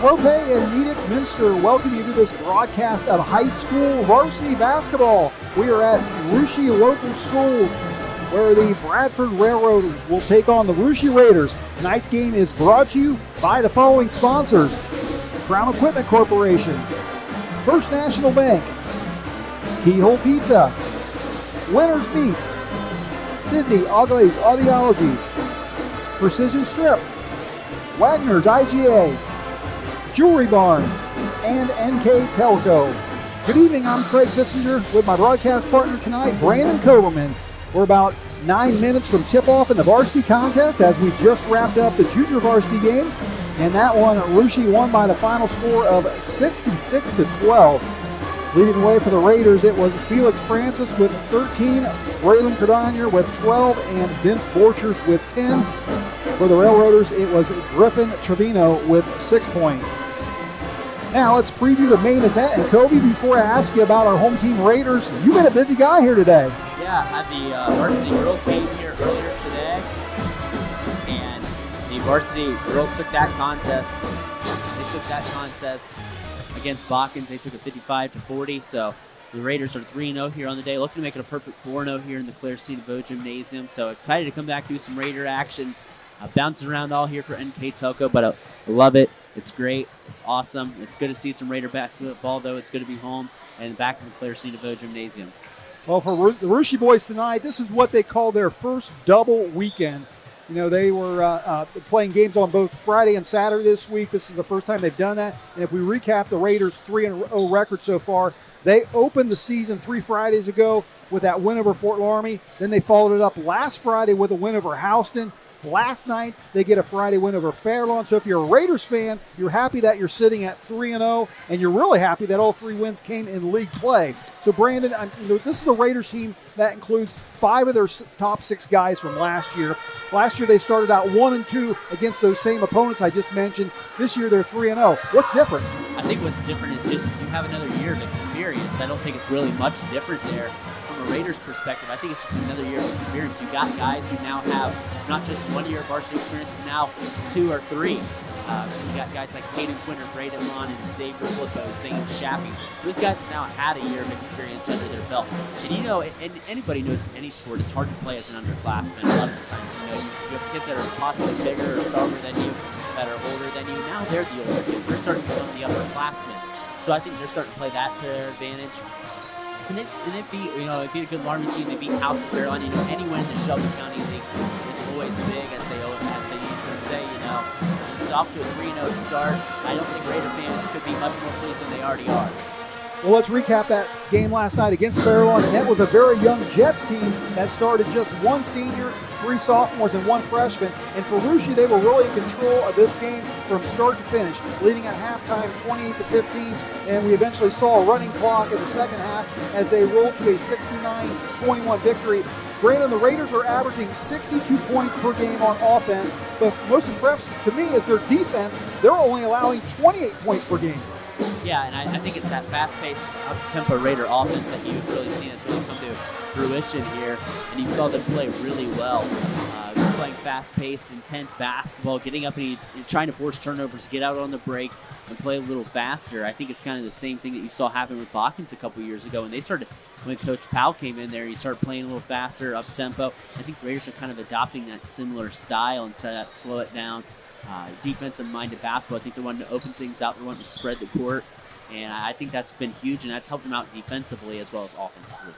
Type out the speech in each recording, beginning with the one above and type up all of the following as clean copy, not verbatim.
Clope and Nedick Minster welcome you to this broadcast of high school varsity basketball. We are at Russia Local School, where the Bradford Railroaders will take on the Russia Raiders. Tonight's game is brought to you by the following sponsors: Crown Equipment Corporation, First National Bank, Keyhole Pizza, Winners Meats, Sydney Auglaze Audiology, Precision Strip, Wagner's IGA, Jewelry Barn, and NKTelco. Good evening, I'm Craig Bissinger with my broadcast partner tonight, Brandon Koberman. We're about 9 minutes from tip-off in the varsity contest as we just wrapped up the junior varsity game. And that one, Russia won by the final score of 66-12. Leading the way for the Raiders, it was Felix Francis with 13, Braylon Cardonier with 12, and Vince Borchers with 10. For the Railroaders, it was Griffin Trevino with 6 points. Now let's preview the main event. And Kobe, before I ask you about our home team Raiders, you've been a busy guy here today. Yeah, I had the varsity girls game here earlier today, and the varsity girls took that contest. They took that contest against Botkins. They took it 55-40. So the Raiders are 3-0 here on the day, looking to make it a perfect 4-0 here in the Clare Cedavo Gymnasium. So excited to come back do some Raider action. Bouncing around all here for NKTelco, but I love it. It's great. It's awesome. It's good to see some Raider basketball, though. It's good to be home and back in the Clare Cedavo Gymnasium. Well, for the Russia boys tonight, this is what they call their first double weekend. You know, they were playing games on both Friday and Saturday this week. This is the first time they've done that. And if we recap the Raiders' 3-0 record so far, they opened the season 3 Fridays ago with that win over Fort Laramie. Then they followed it up last Friday with a win over Houston. Last night, they get a Friday win over Fairlawn. So if you're a Raiders fan, you're happy that you're sitting at 3-0, and you're really happy that all 3 wins came in league play. So, Brandon, this is a Raiders team that includes 5 of their top 6 guys from last year. Last year, they started out 1-2 against those same opponents I just mentioned. This year, they're 3-0. What's different? I think what's different is just you have another year of experience. I don't think it's really much different there. From a Raiders perspective, I think it's just another year of experience. You got guys who now have not just 1 year of varsity experience, but now 2 or 3. You got guys like Hayden Quinter, Braden Mon, and Xavier Flippo, Zane Shappy. Those guys have now had a year of experience under their belt. And you know, and anybody knows in any sport, it's hard to play as an underclassman. A lot of the times, you know, you have kids that are possibly bigger or stronger than you, that are older than you. Now they're the older kids. They're starting to become the upperclassmen. So I think they're starting to play that to their advantage. And they beat, they beat a good Laramie team. They beat House of Fairlawn. You know, any win in the Shelby County League is always big, as they usually say. And so off to a 3-0 start. I don't think Raider fans could be much more pleased than they already are. Well, let's recap that game last night against Fairlawn. And that was a very young Jets team that started just 1 senior, 3 sophomores, and 1 freshman. And for Russia, they were really in control of this game from start to finish, leading at halftime 28-15. And we eventually saw a running clock in the second half as they rolled to a 69-21 victory. Brandon, the Raiders are averaging 62 points per game on offense, but most impressive to me is their defense. They're only allowing 28 points per game. Yeah, and I think it's that fast-paced, up-tempo Raider offense that you've really seen us really come to fruition here, and you saw them play really well. Playing fast-paced, intense basketball, getting up and trying to force turnovers, get out on the break, and play a little faster. I think it's kind of the same thing that you saw happen with Botkins a couple years ago, and they started when Coach Powell came in there. He started playing a little faster, up-tempo. I think the Raiders are kind of adopting that similar style instead of that slow it down. Defensive-minded basketball. I think they're wanting to open things out. They're wanting to spread the court, and I think that's been huge, and that's helped them out defensively as well as offensively.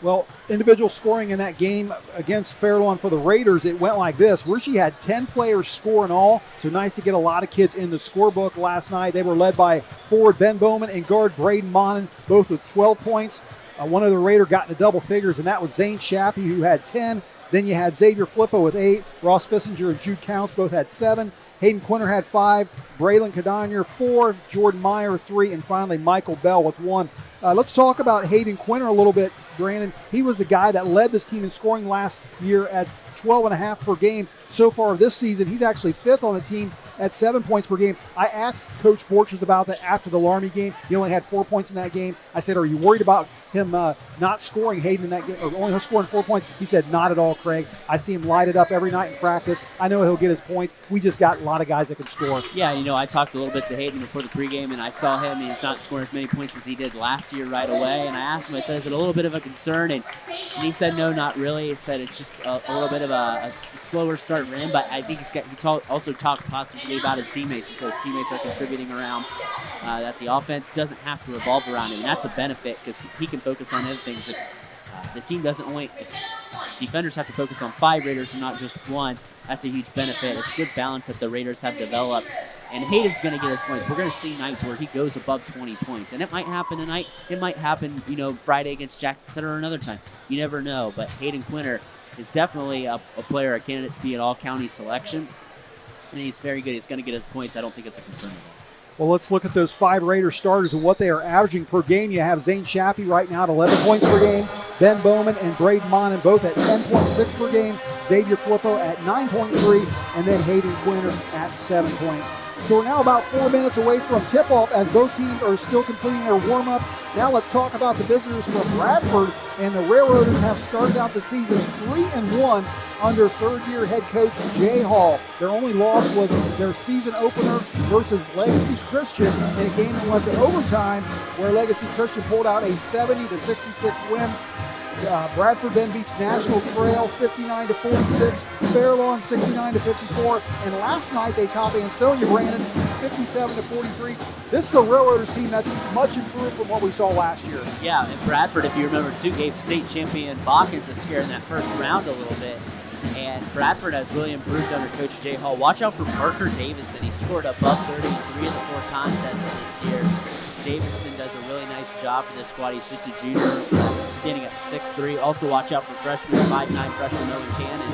Well, individual scoring in that game against Fairlawn for the Raiders, it went like this. Russia had 10 players score in all, so nice to get a lot of kids in the scorebook last night. They were led by forward Ben Bowman and guard Braden Monin, both with 12 points. One of the Raider got into double figures, and that was Zane Shappy, who had 10. Then you had Xavier Flippo with 8. Ross Fissinger and Jude Counts both had 7. Hayden Quinter had 5. Braylon Cardonier 4. Jordan Meyer 3. And finally, Michael Bell with 1. Let's talk about Hayden Quinter a little bit, Brandon. He was the guy that led this team in scoring last year at 12.5 per game so far this season. He's actually 5th on the team at 7 points per game. I asked Coach Borchers about that after the Laramie game. He only had 4 points in that game. I said, are you worried about him not scoring, Hayden, in that game, or only scoring 4 points? He said, not at all, Craig. I see him light it up every night in practice. I know he'll get his points. We just got a lot of guys that can score. Yeah, I talked a little bit to Hayden before the pregame, and I saw him. He's not scoring as many points as he did last year right away. And I asked him, I said, is it a little bit of a concern? And he said, no, not really. He said it's just a little bit of a slower start for him. But I think also talked positively about his teammates. He says teammates are contributing around, that the offense doesn't have to revolve around him. And that's a benefit because he can focus on other things. The team doesn't only – defenders have to focus on 5 Raiders and not just 1. That's a huge benefit. It's good balance that the Raiders have developed. And Hayden's going to get his points. We're going to see nights where he goes above 20 points. And it might happen tonight. It might happen, Friday against Jackson Center or another time. You never know. But Hayden Quinter is definitely a player, a candidate to be an all-county selection. And he's very good. He's going to get his points. I don't think it's a concern at all. Well, let's look at those 5 Raider starters and what they are averaging per game. You have Zane Chappie right now at 11 points per game. Ben Bowman and Braden Monin both at 10.6 per game. Xavier Flippo at 9.3, and then Hayden Quinter at 7 points. So we're now about 4 minutes away from tip-off as both teams are still completing their warm-ups. Now let's talk about the visitors from Bradford. And the Railroaders have started out the season 3-1 under third-year head coach Jay Hall. Their only loss was their season opener versus Legacy Christian in a game that went to overtime where Legacy Christian pulled out a 70-66 win. Bradford then beats National Trail 59-46, Fairlawn 69-54, and last night they topped Ansonia Brandon 57-43. This is a Railroaders team that's much improved from what we saw last year. Yeah, and Bradford, if you remember, too, gave state champion Balkans a scare in that first round a little bit. And Bradford has really improved under Coach Jay Hall. Watch out for Parker Davison. He scored above 30 in 3 of the 4 contests this year. Davison does a really nice job for this squad. He's just a junior, standing at 6'3". Also watch out for freshman, 5'9" freshman Owen Cannon.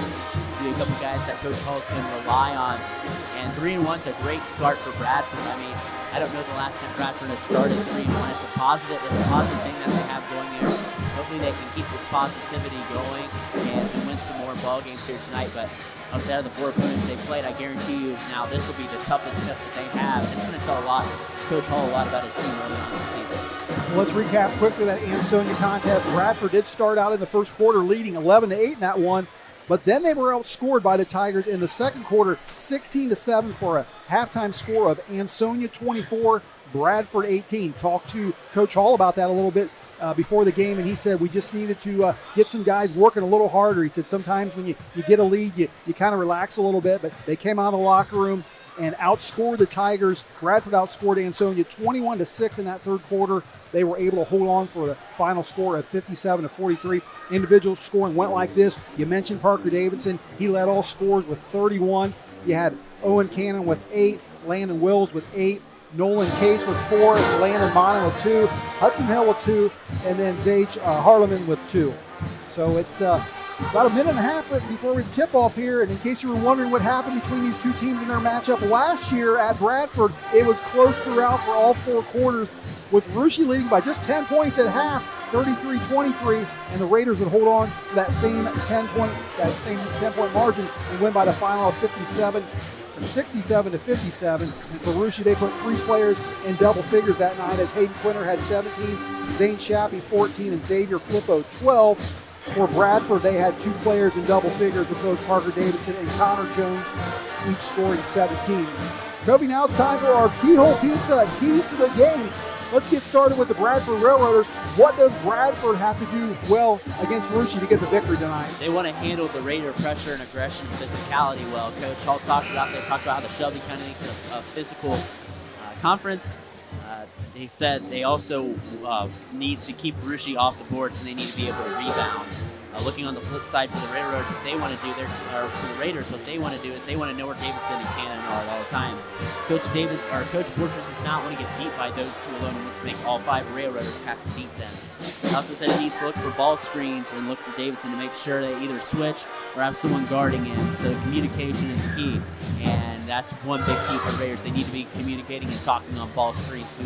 A couple guys that Coach Hall's going to rely on. And 3-1's a great start for Bradford. I mean, I don't know the last time Bradford has started 3-1. It's a positive thing that they have going there. Hopefully they can keep this positivity going and win some more ball games here tonight. But outside of the 4 opponents they played, I guarantee you now this will be the toughest test that they have. And it's going to tell Coach Hall a lot about his team early on in the season. Let's recap quickly that Ansonia contest. Bradford did start out in the first quarter leading 11-8 in that one, but then they were outscored by the Tigers in the second quarter 16-7 for a halftime score of Ansonia 24, Bradford 18. Talked to Coach Hall about that a little bit before the game, and he said we just needed to get some guys working a little harder. He said sometimes when you get a lead, you kind of relax a little bit, but they came out of the locker room and outscored the Tigers. Bradford outscored Ansonia 21-6 in that third quarter. They were able to hold on for the final score of 57-43. Individual scoring went like this. You mentioned Parker Davidson. He led all scores with 31. You had Owen Cannon with 8, Landon Wills with 8, Nolan Case with 4, Landon Monin with 2, Hudson Hill with 2, and then Zage Harleman with 2. So it's about a minute and a half before we tip off here. And in case you were wondering what happened between these two teams in their matchup last year at Bradford, it was close throughout for all 4 quarters, with Russia leading by just 10 points at half, 33-23, and the Raiders would hold on to that same 10-point margin and win by the final of 67-57. And for Russia, they put 3 players in double figures that night, as Hayden Quinter had 17, Zane Chappie 14, and Xavier Flippo 12. For Bradford, they had 2 players in double figures with both Parker Davidson and Connor Jones, each scoring 17. Kobe, now it's time for our Keyhole Pizza Keys to the Game. Let's get started with the Bradford Railroaders. What does Bradford have to do well against Russia to get the victory tonight? They want to handle the Raider pressure and aggression and physicality well. Coach Hall talked about how the Shelby County League's a physical conference. He said they also need to keep Russia off the boards, and they need to be able to rebound. Looking on the flip side for the Railroaders, what they want to do, for the Raiders, what they want to do is they want to know where Davidson and Cannon are at all times. Coach Borchers does not want to get beat by those 2 alone and wants to make all 5 Railroaders have to beat them. He also said he needs to look for ball screens and look for Davidson to make sure they either switch or have someone guarding him. So communication is key. And that's one big key for the Raiders. They need to be communicating and talking on ball screens.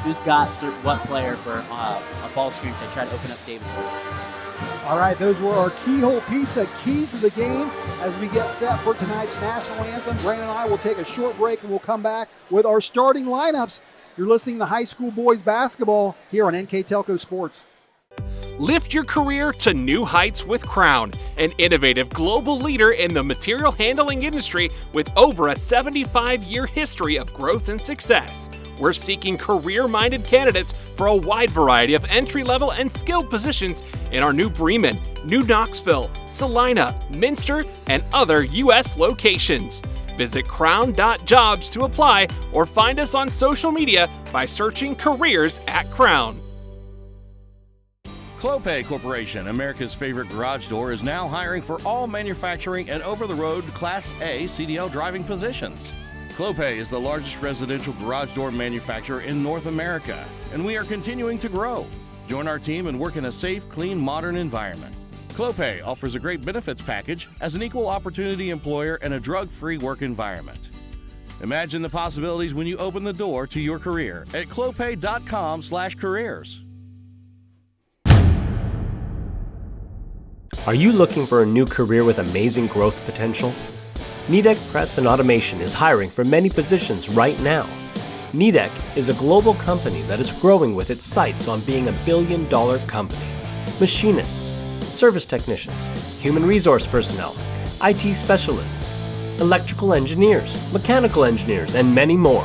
Who's got what player for a ball screen if they try to open up Davidson. All right, those were our Keyhole Pizza keys of the game as we get set for tonight's national anthem. Brandon and I will take a short break and we'll come back with our starting lineups. You're listening to high school boys basketball here on NKTelco Sports. Lift your career to new heights with Crown, an innovative global leader in the material handling industry with over a 75-year history of growth and success. We're seeking career-minded candidates for a wide variety of entry-level and skilled positions in our new Bremen, New Knoxville, Salina, Minster, and other U.S. locations. Visit crown.jobs to apply or find us on social media by searching Careers at Crown. Clopay Corporation, America's favorite garage door, is now hiring for all manufacturing and over-the-road Class A CDL driving positions. Clopay is the largest residential garage door manufacturer in North America, and we are continuing to grow. Join our team and work in a safe, clean, modern environment. Clopay offers a great benefits package as an equal opportunity employer and a drug-free work environment. Imagine the possibilities when you open the door to your career at clopay.com/careers. Are you looking for a new career with amazing growth potential? Nidec Press and Automation is hiring for many positions right now. Nidec is a global company that is growing with its sights on being a billion-dollar company. Machinists, service technicians, human resource personnel, IT specialists, electrical engineers, mechanical engineers, and many more.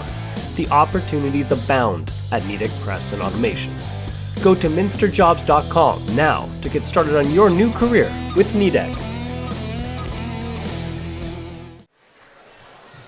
The opportunities abound at Nidec Press and Automation. Go to minsterjobs.com now to get started on your new career with Nidec.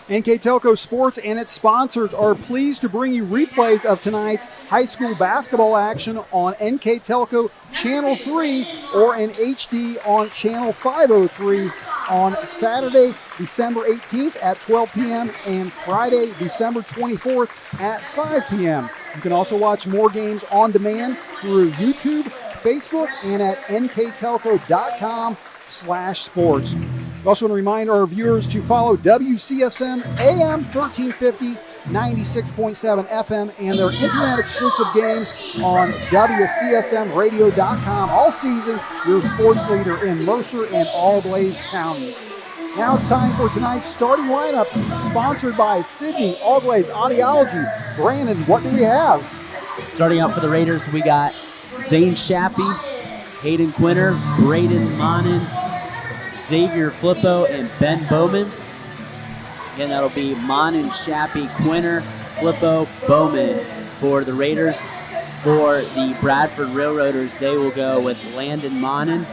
NKTelco Sports and its sponsors are pleased to bring you replays of tonight's high school basketball action on NKTelco Channel 3 or in HD on Channel 503 on Saturday, December 18th at 12 p.m. and Friday, December 24th at 5 p.m. You can also watch more games on demand through YouTube, Facebook, and at nktelco.com/sports. We also want to remind our viewers to follow WCSM AM 1350, 96.7 FM, and their internet-exclusive games on WCSMradio.com all season, your sports leader in Mercer and all Blaze counties. Now it's time for tonight's starting lineup, sponsored by Sydney Allglaze Audiology. Brandon, what do we have? Starting out for the Raiders, we got Zane Shappy, Hayden Quinter, Braden Monin, Xavier Flippo, and Ben Bowman. Again, that'll be Monin, Shappy, Quinter, Flippo, Bowman for the Raiders. For the Bradford Railroaders, they will go with Landon Monin,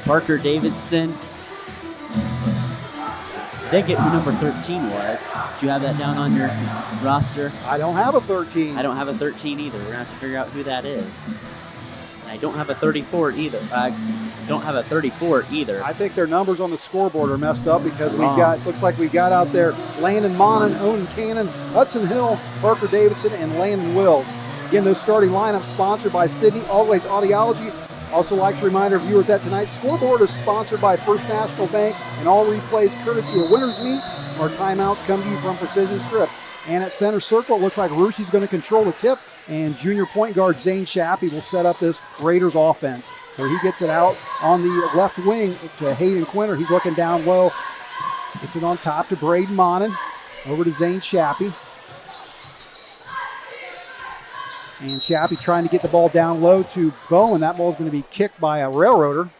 Parker Davidson. I didn't get who number 13 was. Do you have that down on your roster? I don't have a 13. I don't have a 13 either. We're going to have to figure out who that is. And I don't have a 34 either. I think their numbers on the scoreboard are messed up because looks like we got out there Landon Monin, Owen Cannon, Hudson Hill, Parker Davidson, and Landon Wills. Again, those starting lineups sponsored by Sydney Allglaze Audiology. Also like to remind our viewers that tonight's scoreboard is sponsored by First National Bank and all replays courtesy of Winners Meat. Our timeouts come to you from Precision Strip. And at center circle, it looks like Rushi's going to control the tip, and junior point guard Zane Shappy will set up this Raiders offense. So he gets it out on the left wing to Hayden Quinter. He's looking down low. Gets it on top to Braden Monin. Over to Zane Shappy. And Shappy trying to get the ball down low to Bowen. That ball's going to be kicked by a Railroader.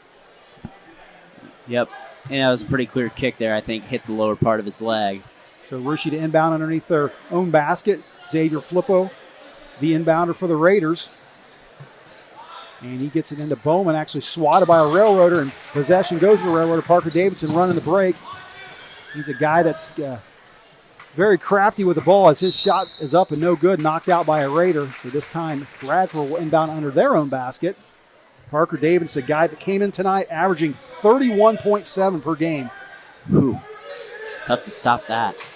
Yep. And that was a pretty clear kick there. I think hit the lower part of his leg. So Rushi to inbound underneath their own basket. Xavier Flippo, the inbounder for the Raiders. And he gets it into Bowman, actually swatted by a Railroader, and possession goes to the Railroader. Parker Davidson running the break. He's a guy that's very crafty with the ball as his shot is up and no good, knocked out by a Raider. So this time Bradford will inbound under their own basket. Parker Davidson, a guy that came in tonight averaging 31.7 per game. Ooh, tough to stop that.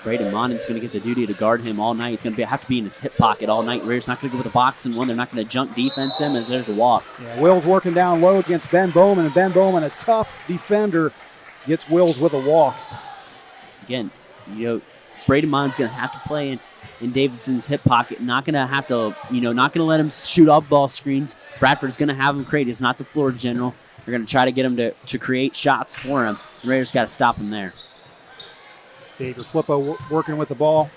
Braden Monin's going to get the duty to guard him all night. He's going to have to be in his hip pocket all night. Raiders not going to go with a box and one. They're not going to junk defense him, and there's a walk. Yeah, Wills working down low against Ben Bowman, and Ben Bowman, a tough defender, gets Wills with a walk. again, Braden Mon's going to have to play in Davidson's hip pocket. Not going to have to, not going to let him shoot off ball screens. Bradford's going to have him create. He's not the floor general. They're going to try to get him to create shots for him. The Raiders got to stop him there. Xavier Flippo working with the ball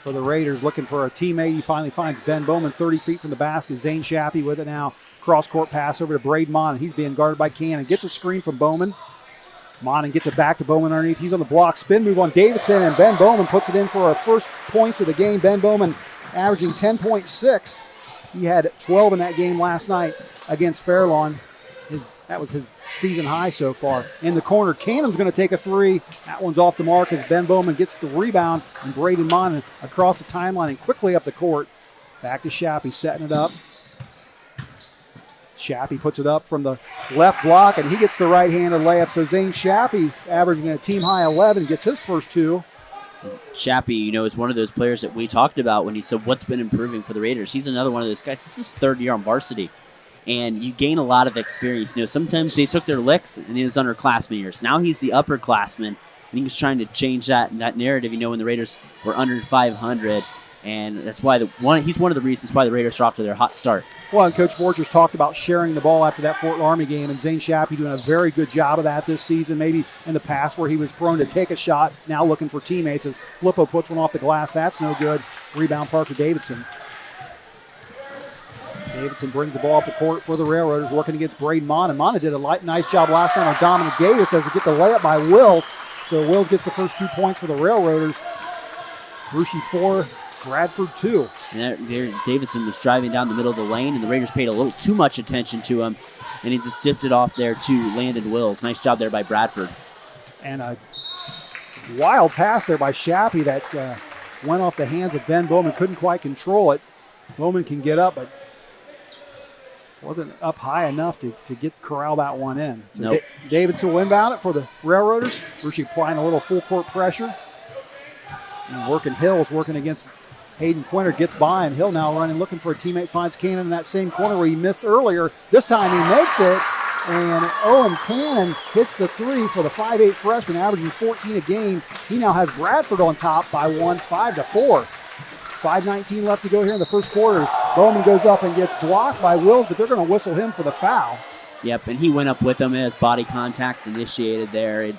for the Raiders, looking for a teammate. He finally finds Ben Bowman 30 feet from the basket. Zane Shappy with it now. Cross-court pass over to Braden Mon. He's being guarded by Cannon. Gets a screen from Bowman. Monin gets it back to Bowman underneath. He's on the block. Spin move on Davidson, and Ben Bowman puts it in for our first points of the game. Ben Bowman averaging 10.6. He had 12 in that game last night against Fairlawn. That was his season high so far. In the corner, Cannon's going to take a three. That one's off the mark as Ben Bowman gets the rebound, and Braden Monin across the timeline and quickly up the court. Back to Shappy, setting it up. Shappy puts it up from the left block, and he gets the right-handed layup. So Zane Shappy, averaging a team-high 11, gets his first two. Shappy, is one of those players that we talked about when he said what's been improving for the Raiders. He's another one of those guys. This is his third year on varsity, and you gain a lot of experience. Sometimes they took their licks, and he was underclassmen years. Now he's the upperclassman, and he's trying to change that narrative. When the Raiders were under 500. And that's why he's one of the reasons why the Raiders are off to their hot start. Well, and Coach Borchers talked about sharing the ball after that Fort Laramie game, and Zane Shappy doing a very good job of that this season. Maybe in the past where he was prone to take a shot, now looking for teammates as Flippo puts one off the glass. That's no good. Rebound Parker Davidson. Davidson brings the ball up the court for the Railroaders, working against Braden Mon. And Mon did a nice job last night on Dominic Davis as they get the layup by Wills. So Wills gets the first 2 points for the Railroaders. Rushi 4. Bradford 2. And there, Davidson was driving down the middle of the lane, and the Raiders paid a little too much attention to him, and he just dipped it off there to Landon Wills. Nice job there by Bradford. And a wild pass there by Shappy that went off the hands of Ben Bowman. Couldn't quite control it. Bowman can get up, but wasn't up high enough to corral that one in. So nope. Davidson will inbound it for the Railroaders. Rushi applying a little full court pressure. And working Hill's working against Hayden Quinter, gets by him. Hill now running, looking for a teammate, finds Cannon in that same corner where he missed earlier. This time he makes it, and Owen Cannon hits the three for the 5'8 freshman, averaging 14 a game. He now has Bradford on top by 5-4. 5:19 left to go here in the first quarter. Bowman goes up and gets blocked by Wills, but they're going to whistle him for the foul. Yep, and he went up with him as body contact initiated there.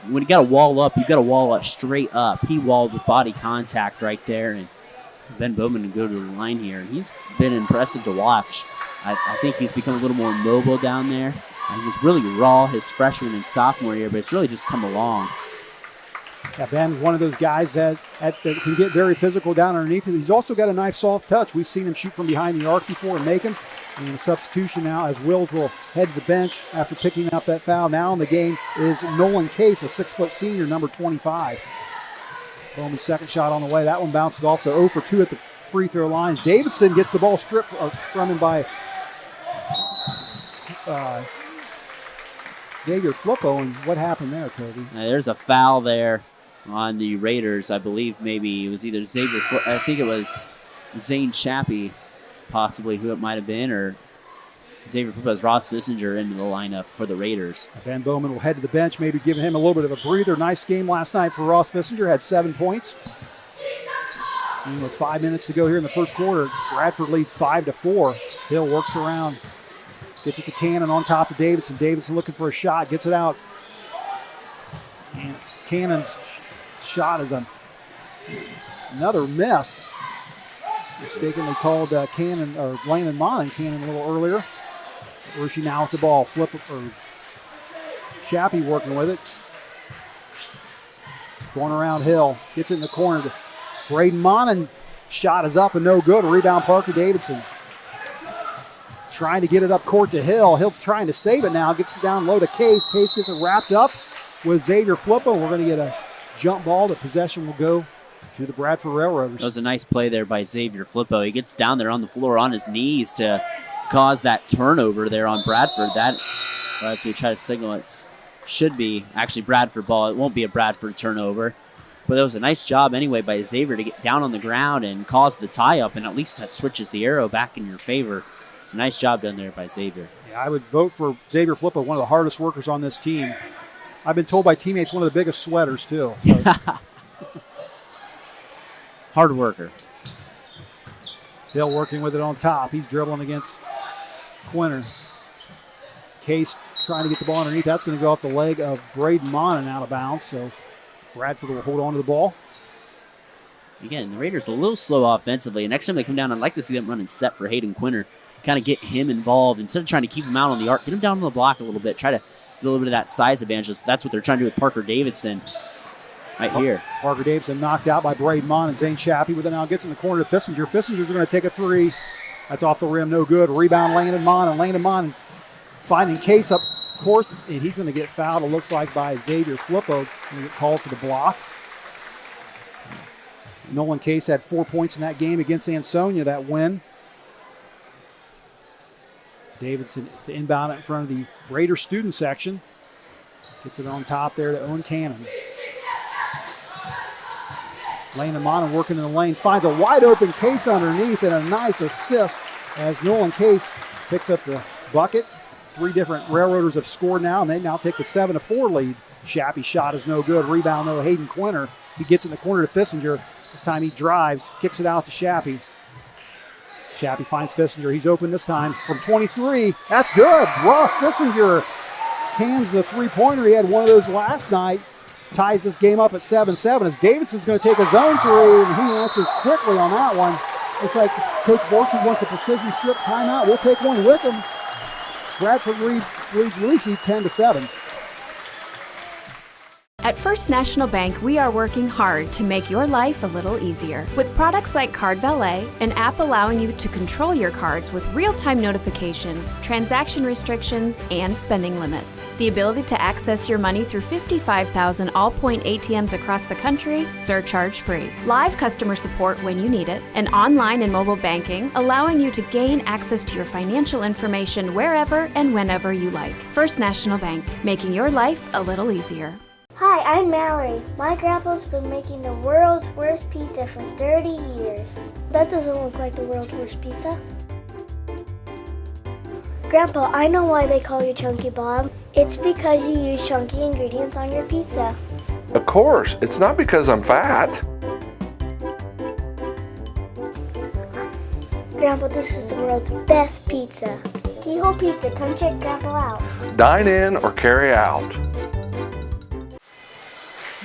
When you got to wall up, you got to wall up straight up. He walled with body contact right there, and Ben Bowman to go to the line here. He's been impressive to watch. I think he's become a little more mobile down there. He was really raw his freshman and sophomore year, but it's really just come along. Yeah, Ben's one of those guys that can get very physical down underneath him. He's also got a nice soft touch. We've seen him shoot from behind the arc before and make him. And the substitution now as Wills will head to the bench after picking up that foul. Now in the game is Nolan Case, a 6-foot senior, number 25. Bowman's second shot on the way. That one bounces off, so 0 for 2 at the free throw line. Davidson gets the ball stripped from him by Xavier Flippo. And what happened there, Toby? There's a foul there on the Raiders. I believe maybe it was either I think it was Zane Shappy, possibly who it might have been, or Xavier Flippo's Ross Vissinger into the lineup for the Raiders. Ben Bowman will head to the bench, maybe giving him a little bit of a breather. Nice game last night for Ross Vissinger, had 7 points. And with 5 minutes to go here in the first quarter, Bradford leads 5-4. Hill works around, gets it to Cannon on top of Davidson. Davidson looking for a shot, gets it out. And Cannon's shot is another miss. Mistakenly called Cannon or Landon Mon Cannon a little earlier. Rushi now with the ball. Shappy working with it. Going around Hill. Gets it in the corner. Braden Monin shot is up and no good. Rebound Parker Davidson. Trying to get it up court to Hill. Hill's trying to save it now. Gets it down low to Case. Case gets it wrapped up with Xavier Flippo. We're going to get a jump ball. The possession will go to the Bradford Railroaders. That was a nice play there by Xavier Flippo. He gets down there on the floor on his knees to cause that turnover there on Bradford. As we try to signal, it should be actually Bradford ball. It won't be a Bradford turnover. But it was a nice job anyway by Xavier to get down on the ground and cause the tie-up, and at least that switches the arrow back in your favor. It's a nice job done there by Xavier. Yeah, I would vote for Xavier Flippo, one of the hardest workers on this team. I've been told by teammates one of the biggest sweaters, too. So. Hard worker. Hill working with it on top. He's dribbling against Quinter. Case trying to get the ball underneath. That's going to go off the leg of Braden Monin out of bounds. So Bradford will hold on to the ball. Again, the Raiders a little slow offensively. And next time they come down, I'd like to see them running set for Hayden Quinter. Kind of get him involved. Instead of trying to keep him out on the arc, get him down on the block a little bit. Try to get a little bit of that size advantage. That's what they're trying to do with Parker Davidson right here. Parker Davidson knocked out by Braden Monin. Zane Shappy with it now gets in the corner to Fissinger. Fissinger's going to take a three. That's off the rim, no good. Rebound, Landon Monin. Landon Monin finding Case up course, and he's going to get fouled, it looks like, by Xavier Flippo. Going to get called for the block. Nolan Case had 4 points in that game against Ansonia, that win. Davidson to inbound it in front of the Raider student section. Gets it on top there to Owen Cannon. Landon Monin working in the lane, finds a wide open Case underneath, and a nice assist as Nolan Case picks up the bucket. 3 different Railroaders have scored now, and they now take the 7-4 lead. Shappy's shot is no good. Rebound, though, Hayden Quinter. He gets in the corner to Fissinger. This time he drives, kicks it out to Shappy. Shappy finds Fissinger. He's open this time from 23. That's good. Ross Fissinger cans the three-pointer. He had one of those last night. Ties this game up at 7-7 as Davidson's going to take his own three, and he answers quickly on that one. Looks like Coach Borchers wants a precision strip timeout. We'll take one with him. Bradford leads Russia 10-7. At First National Bank, we are working hard to make your life a little easier. With products like Card Valet, an app allowing you to control your cards with real-time notifications, transaction restrictions, and spending limits. The ability to access your money through 55,000 all-point ATMs across the country, surcharge-free. Live customer support when you need it. And online and mobile banking, allowing you to gain access to your financial information wherever and whenever you like. First National Bank, making your life a little easier. Hi, I'm Mallory. My grandpa's been making the world's worst pizza for 30 years. That doesn't look like the world's worst pizza. Grandpa, I know why they call you Chunky Bob. It's because you use chunky ingredients on your pizza. Of course, it's not because I'm fat. Grandpa, this is the world's best pizza. Keyhole Pizza, come check Grandpa out. Dine in or carry out.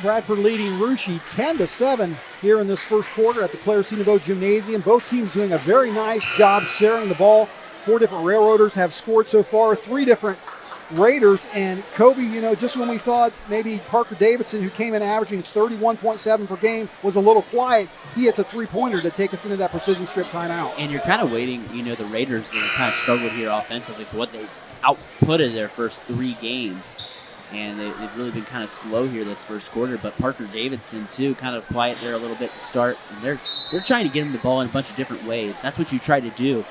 Bradford leading Russia 10-7 here in this first quarter at the Claire C. Nouveau Gymnasium. Both teams doing a very nice job sharing the ball. 4 different Railroaders have scored so far, 3 different Raiders. And Kobe, just when we thought maybe Parker Davidson, who came in averaging 31.7 per game, was a little quiet, he hits a three-pointer to take us into that precision strip timeout. And you're kind of waiting, the Raiders have kind of struggled here offensively for what they outputted their first 3 games. And they've really been kind of slow here this first quarter. But Parker Davidson, too, kind of quiet there a little bit to start. And they're trying to get him the ball in a bunch of different ways. That's what you try to do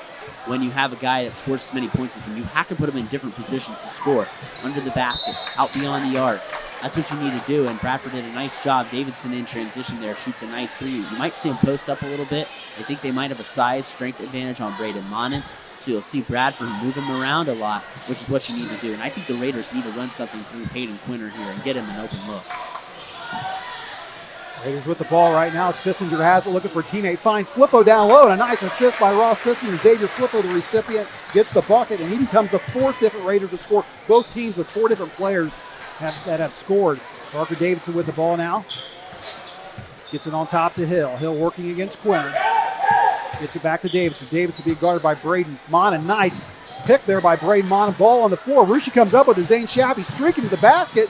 when you have a guy that scores as many points as him. You have to put him in different positions to score. Under the basket, out beyond the arc. That's what you need to do. And Bradford did a nice job. Davidson in transition there shoots a nice 3. You might see him post up a little bit. I think they might have a size, strength advantage on Braden Monin. So you'll see Bradford move him around a lot, which is what you need to do. And I think the Raiders need to run something through Hayden Quinter here and get him an open look. Raiders with the ball right now as Fissinger has it, looking for a teammate. Finds Flippo down low, and a nice assist by Ross Fissinger. Xavier Flippo, the recipient, gets the bucket, and he becomes the 4th different Raider to score. Both teams with 4 different players that have scored. Parker Davidson with the ball now. Gets it on top to Hill. Hill working against Quinter. Gets it back to Davidson. Davidson being guarded by Braden Monin. Nice pick there by Braden Monin. Ball on the floor. Russia comes up with it. Zane Shappy streaking to the basket.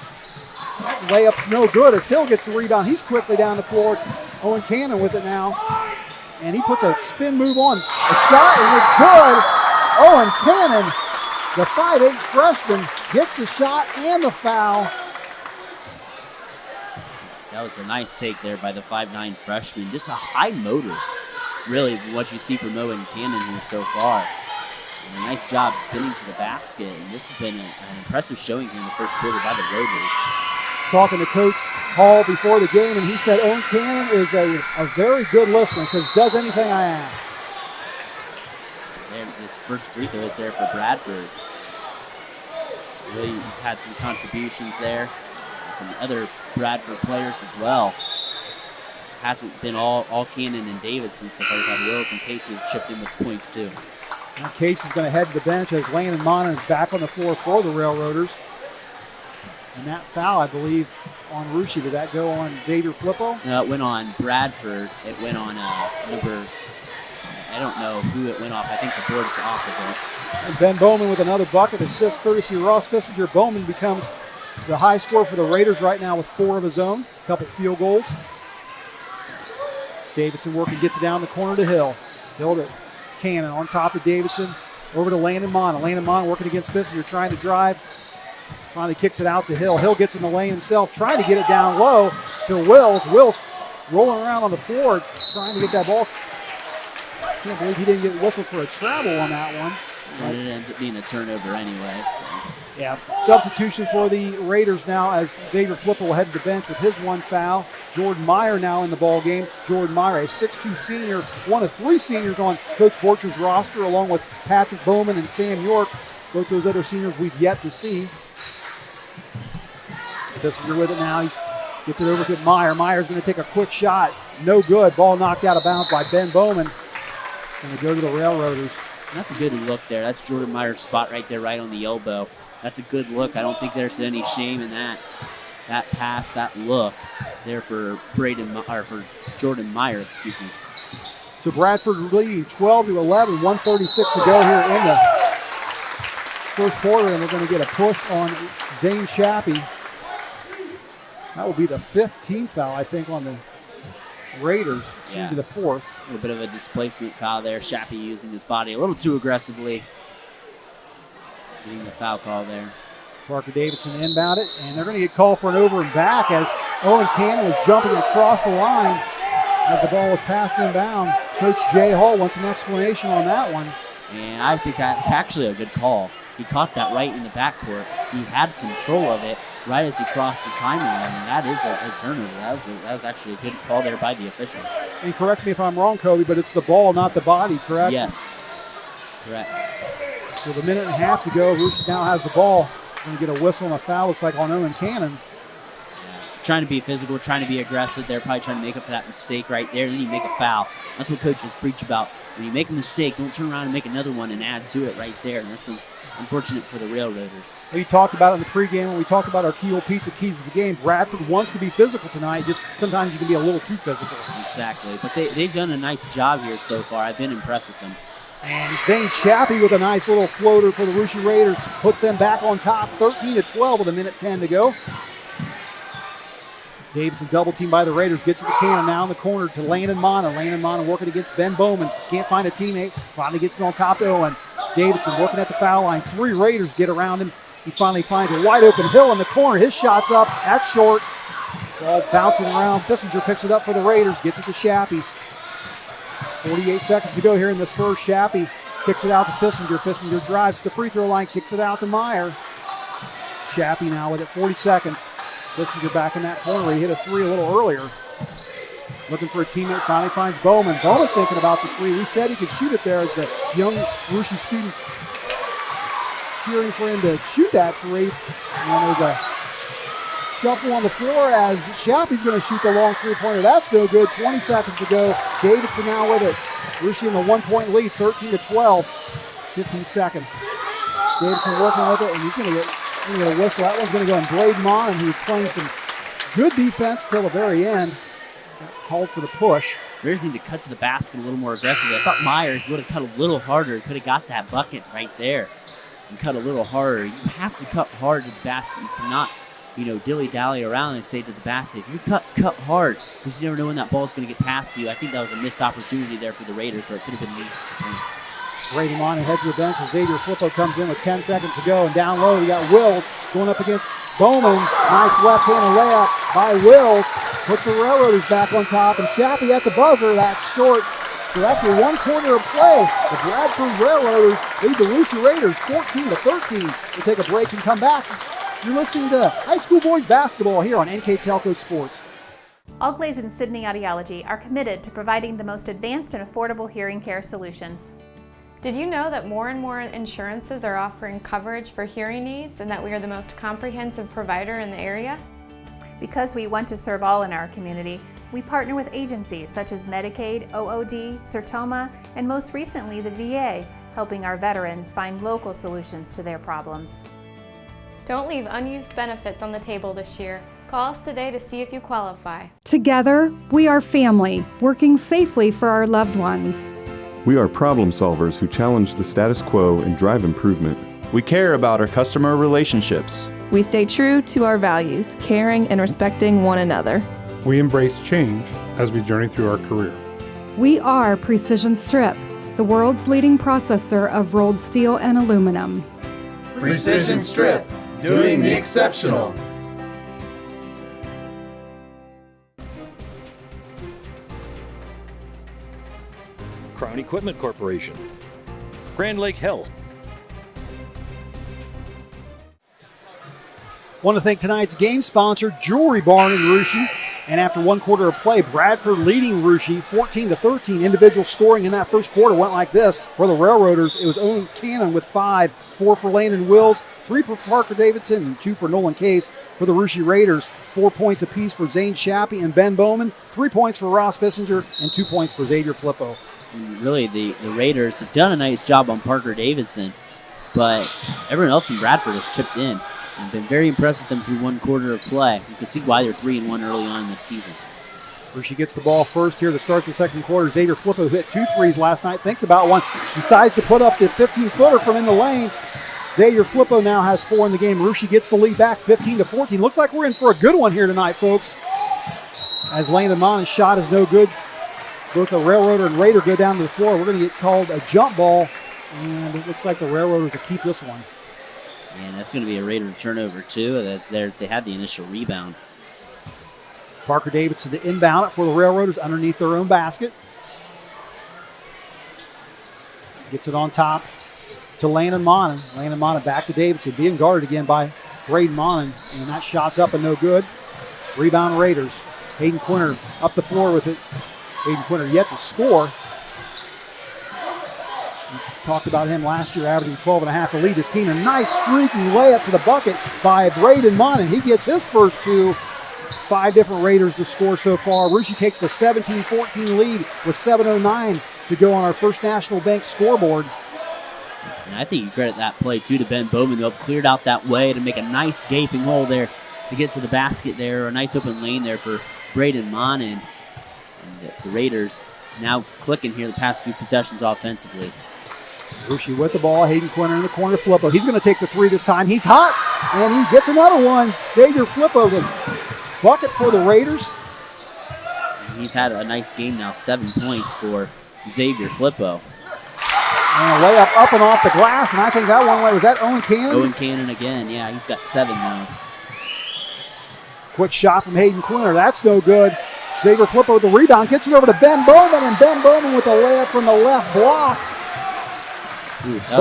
Layup's no good as Hill gets the rebound. He's quickly down the floor. Owen Cannon with it now. And he puts a spin move on. A shot, and it's good. Owen Cannon, the 5'8 freshman, gets the shot and the foul. That was a nice take there by the 5'9 freshman. Just a high motor. Really, what you see from Owen Cannon here so far. And a nice job spinning to the basket. And this has been an impressive showing here in the first quarter by the Raiders. Talking to Coach Hall before the game, and he said Owen Cannon is a very good listener. He says, does anything I ask. There, this first free throw is there for Bradford. Really had some contributions there. from the other Bradford players as well. Hasn't been all Cannon and Davidson so far. We've had Wills and Casey have chipped in with points too. Now Casey's going to head to the bench as Landon Monin is back on the floor for the Railroaders. And that foul, I believe, on Russia, did that go on Xavier Flippo? No, it went on Bradford. It went on number, I don't know who it went off. I think the board's off of it. And Ben Bowman with another bucket assist courtesy of Ross Fissinger. Bowman becomes the high scorer for the Raiders right now with 4 of his own. A couple field goals. Davidson working, gets it down the corner to Hill. Hill to Cannon on top to Davidson. Over to Landon Monin. Landon Monin working against Fissinger, trying to drive. Finally kicks it out to Hill. Hill gets in the lane himself, trying to get it down low to Wills. Wills rolling around on the floor, trying to get that ball. Can't believe he didn't get whistled for a travel on that one. And it ends up being a turnover anyway. So. Yeah, substitution for the Raiders now as Xavier Flippo will head to the bench with his 1 foul. Jordan Meyer now in the ball game. Jordan Meyer, a 6'2 senior, one of 3 seniors on Coach Borcher's roster, along with Patrick Bowman and Sam York. Both those other seniors we've yet to see. Fissinger with it now. He gets it over to Meyer. Meyer's going to take a quick shot. No good. Ball knocked out of bounds by Ben Bowman. Going to go to the Railroaders. And that's a good look there. That's Jordan Meyer's spot right there, right on the elbow. That's a good look. I don't think there's any shame in that pass, that look there for Jordan Meyer, excuse me. So Bradford leading 12-11, 1:36 to go here in the first quarter, and they're going to get a push on Zane Shappy. That will be the 5th team foul, I think, on the Raiders. It's going to be the 4th. A little bit of a displacement foul there. Shappy using his body a little too aggressively. Getting the foul call there. Parker Davidson inbound it, and they're going to get called for an over and back as Owen Cannon was jumping across the line as the ball was passed inbound. Coach Jay Hall wants an explanation on that one. And I think that's actually a good call. He caught that right in the backcourt. He had control of it right as he crossed the timeline, and that is a turnover. That was actually a good call there by the official. And correct me if I'm wrong, Kobe, but it's the ball, not the body, correct? Yes, correct. So the minute and a half to go, Roos now has the ball. Going to get a whistle and a foul, looks like on Owen Cannon. Yeah. Trying to be physical, trying to be aggressive. They're probably trying to make up for that mistake right there, and then you make a foul. That's what coaches preach about. When you make a mistake, don't turn around and make another one and add to it right there. And that's unfortunate for the Railroaders. We talked about it in the pregame when we talked about our Keel Pizza keys of the game. Bradford wants to be physical tonight. Just sometimes you can be a little too physical. Exactly. But they've done a nice job here so far. I've been impressed with them. And Zane Shappy with a nice little floater for the Russia Raiders puts them back on top, 13-12 with 1:10 to go. Davidson double teamed by the Raiders, gets it to Cannon now in the corner to Landon Monin. Landon Monin working against Ben Bowman, can't find a teammate, finally gets it on top to Owen. Davidson working at the foul line, 3 Raiders get around him. He finally finds a wide open Hill in the corner, his shot's up, that's short. Ball bouncing around, Fissinger picks it up for the Raiders, gets it to Shappy. 48 seconds to go here in this first. Shappy kicks it out to Fissinger. Fissinger drives to the free throw line, kicks it out to Meyer. Shappy now with it, 40 seconds. Fissinger back in that corner. He hit a 3 a little earlier. Looking for a teammate, finally finds Bowman. Bowman thinking about the 3. We said he could shoot it there as the young Russian student cheering for him to shoot that 3. And there's a shuffle on the floor as Shappy's going to shoot the long 3-pointer. That's no good. 20 seconds to go. Davidson now with it. Russia in the 1-point lead, 13-12. 15 seconds. Davidson working with it, and he's going to get a whistle. That one's going to go on Blade Monin, who's playing some good defense till the very end. Called for the push. Raiders need to cut to the basket a little more aggressively. I thought Meyer would have cut a little harder. He could have got that bucket right there and cut a little harder. You have to cut hard to the basket. You cannot dilly-dally around and say to the basket, if you cut hard, because you never know when that ball is going to get past you. I think that was a missed opportunity there for the Raiders, or it could have been an easy 2 points. Brady Monin heads to the bench as Xavier Flippo comes in with 10 seconds to go. And down low, we got Wills going up against Bowman. Nice left-handed layup by Wills. Puts the Railroaders back on top. And Shappy at the buzzer. That's short. So after 1 quarter of play, the Bradford Railroaders lead the Russia Raiders 14-13. We'll take a break and come back. You're listening to high school boys basketball here on NKTelco Sports. Allglaze and Sydney Audiology are committed to providing the most advanced and affordable hearing care solutions. Did you know that more and more insurances are offering coverage for hearing aids and that we are the most comprehensive provider in the area? Because we want to serve all in our community, we partner with agencies such as Medicaid, OOD, Sertoma, and most recently the VA, helping our veterans find local solutions to their problems. Don't leave unused benefits on the table this year. Call us today to see if you qualify. Together, we are family, working safely for our loved ones. We are problem solvers who challenge the status quo and drive improvement. We care about our customer relationships. We stay true to our values, caring and respecting one another. We embrace change as we journey through our career. We are Precision Strip, the world's leading processor of rolled steel and aluminum. Precision Strip, doing the exceptional. Crown Equipment Corporation. Grand Lake Health. Want to thank tonight's game sponsor, Jewelry Barn in Russia. And after one quarter of play, Bradford leading Russia 14-13. Individual scoring in that first quarter went like this. For the Railroaders, it was Owen Cannon with 5, 4 for Landon Wills, 3 for Parker Davidson, and 2 for Nolan Case. For the Russia Raiders, 4 points apiece for Zane Shappy and Ben Bowman, 3 points for Ross Fissinger, and 2 points for Xavier Flippo. And really, the Raiders have done a nice job on Parker Davidson, but everyone else in Bradford has chipped in. I've been very impressed with them through one quarter of play. You can see why they're 3-1 early on in the season. Russia gets the ball first here to start the second quarter. Xavier Flippo hit 2 threes last night, thinks about one, decides to put up the 15-footer from in the lane. Xavier Flippo now has 4 in the game. Russia gets the lead back 15-14. Looks like we're in for a good one here tonight, folks. As Landon Mon's shot is no good. Both the Railroader and Raider go down to the floor. We're going to get called a jump ball, and it looks like the Railroaders will keep this one. And that's going to be a Raider turnover, too. They had the initial rebound. Parker Davidson to inbound it for the Railroaders underneath their own basket. Gets it on top to Landon Monin. Landon Monin back to Davidson, being guarded again by Braden Monin. And that shot's up and no good. Rebound Raiders. Hayden Quinter up the floor with it. Hayden Quinter yet to score. Talked about him last year, averaging 12.5 to lead his team. A nice streaky layup to the bucket by Braden Monin. He gets his first 2. 5 different Raiders to score so far. Russia takes the 17-14 lead with 7:09 to go on our First National Bank scoreboard. And I think you credit that play, too, to Ben Bowman, who cleared out that way to make a nice gaping hole there to get to the basket there. A nice open lane there for Braden Monin. And the Raiders now clicking here the past few possessions offensively. Russia with the ball. Hayden Quinter in the corner. Flippo. He's going to take the 3 this time. He's hot, and he gets another one. Xavier Flippo, the bucket for the Raiders. And he's had a nice game now. 7 points for Xavier Flippo. And a layup up and off the glass, and I think that one was that Owen Cannon? Owen Cannon again. Yeah, he's got 7 now. Quick shot from Hayden Quinter. That's no good. Xavier Flippo with the rebound. Gets it over to Ben Bowman, and Ben Bowman with a layup from the left block. Ooh, that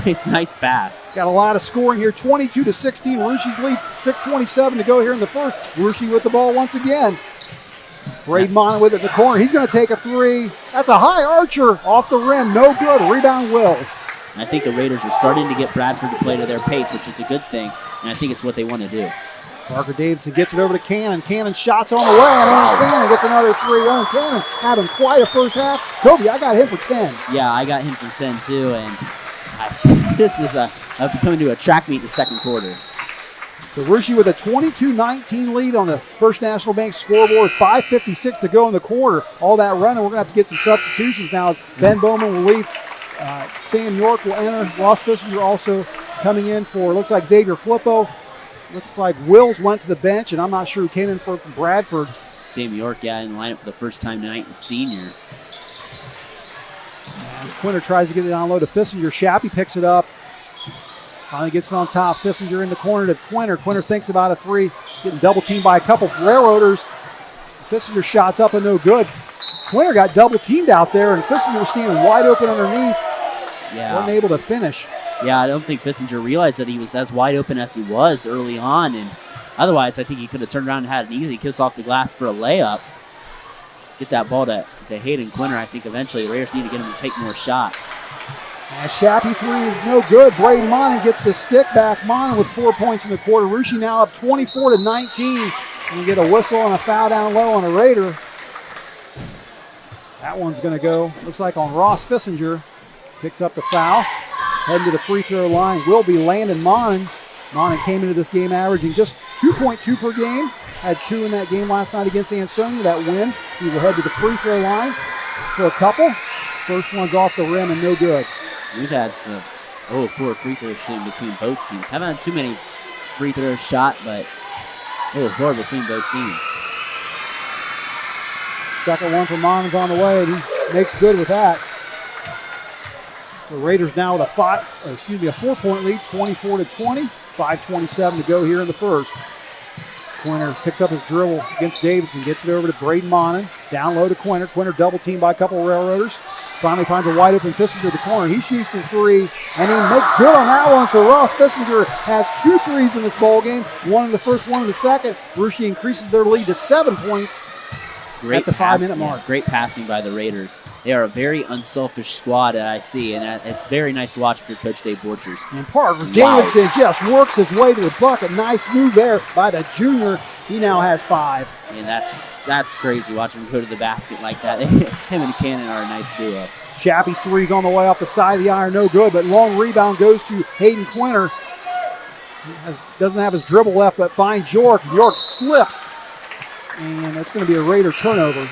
was nice pass. Got a lot of scoring here. 22-16. Russia's lead. 6:27 to go here in the first. Russia with the ball once again. Braden Monin with it in the corner. He's going to take a 3. That's a high archer off the rim. No good. Rebound Wills. And I think the Raiders are starting to get Bradford to play to their pace, which is a good thing. And I think it's what they want to do. Parker Davidson gets it over to Cannon. Cannon's shot's on the way, and Owen Cannon gets another 3. Owen Cannon having quite a first half. Kobe, I got him for 10. Yeah, I got him for 10 too, and this is coming to a track meet in the second quarter. So Russia with a 22-19 lead on the First National Bank scoreboard. 5:56 to go in the quarter. All that running, we're going to have to get some substitutions now as Ben Bowman will leave. Sam York will enter. Ross Fissinger also coming in for, looks like Xavier Flippo. Looks like Wills went to the bench, and I'm not sure who came in from Bradford. Sam York, yeah, in the lineup for the first time tonight, the senior. As Quinter tries to get it down low to Fissinger. Shappy picks it up. Finally gets it on top. Fissinger in the corner to Quinter. Quinter thinks about a 3. Getting double teamed by a couple Railroaders. Fissinger shot's up and no good. Quinter got double teamed out there, and Fissinger was standing wide open underneath. Yeah. Wasn't able to finish. Yeah, I don't think Fissinger realized that he was as wide open as he was early on, and otherwise I think he could have turned around and had an easy kiss off the glass for a layup. Get that ball to Hayden Quinter. I think eventually the Raiders need to get him to take more shots. Shappy 3 is no good. Braden Monin gets the stick back. Monin with 4 points in the quarter. Russia now up 24-19. You get a whistle and a foul down low on a Raider. That one's going to go, looks like on Ross Fissinger. Picks up the foul. Heading to the free throw line will be Landon Monin. Monin came into this game averaging just 2.2 per game. Had 2 in that game last night against Ansonia. That win. He will head to the free throw line for a couple. First one's off the rim and no good. We've had some 0-4 free throw shooting between both teams. Haven't had too many free throws shot, but 0-4 between both teams. Second one for Monin's on the way, and he makes good with that. So Raiders now with a 4-point lead, 24-20. 5:27 to go here in the first. Quinter picks up his dribble against Davidson, gets it over to Braden Monin. Down low to Quinter. Quinter double teamed by a couple of Railroaders. Finally finds a wide open Fissinger to the corner. He shoots the three, and he makes good on that one. So Ross Fissinger has 2 threes in this ball game. One in the first, one in the second. Russia increases their lead to 7 points at the 5-minute mark. Great passing by the Raiders. They are a very unselfish squad that I see, and it's very nice to watch for Coach Dave Borchers. And Parker Davidson just works his way to the bucket. Nice move there by the junior. He now has 5. And that's crazy watching him go to the basket like that. Him and Cannon are a nice duo. Shappy's three's on the way off the side of the iron, no good, but long rebound goes to Hayden Quinter. Doesn't have his dribble left, but finds York. York slips. And it's going to be a Raider turnover.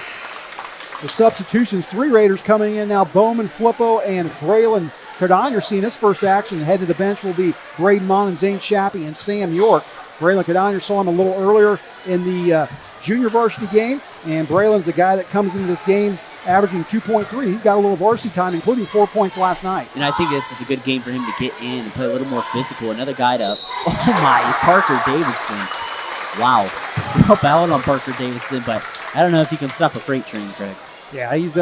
The substitutions, 3 Raiders coming in now. Bowman, Flippo, and Braylon Cardon. Seeing his first action. Head to the bench will be Braden Mon and Zane Shappy and Sam York. Braylon Cardon saw him a little earlier in the junior varsity game. And Braylon's the guy that comes into this game averaging 2.3. He's got a little varsity time, including 4 points last night. And I think this is a good game for him to get in and play a little more physical. Another guy to, oh my, Parker Davidson. Wow. No foul on Parker Davidson, but I don't know if he can stop a freight train, Craig. Yeah, he's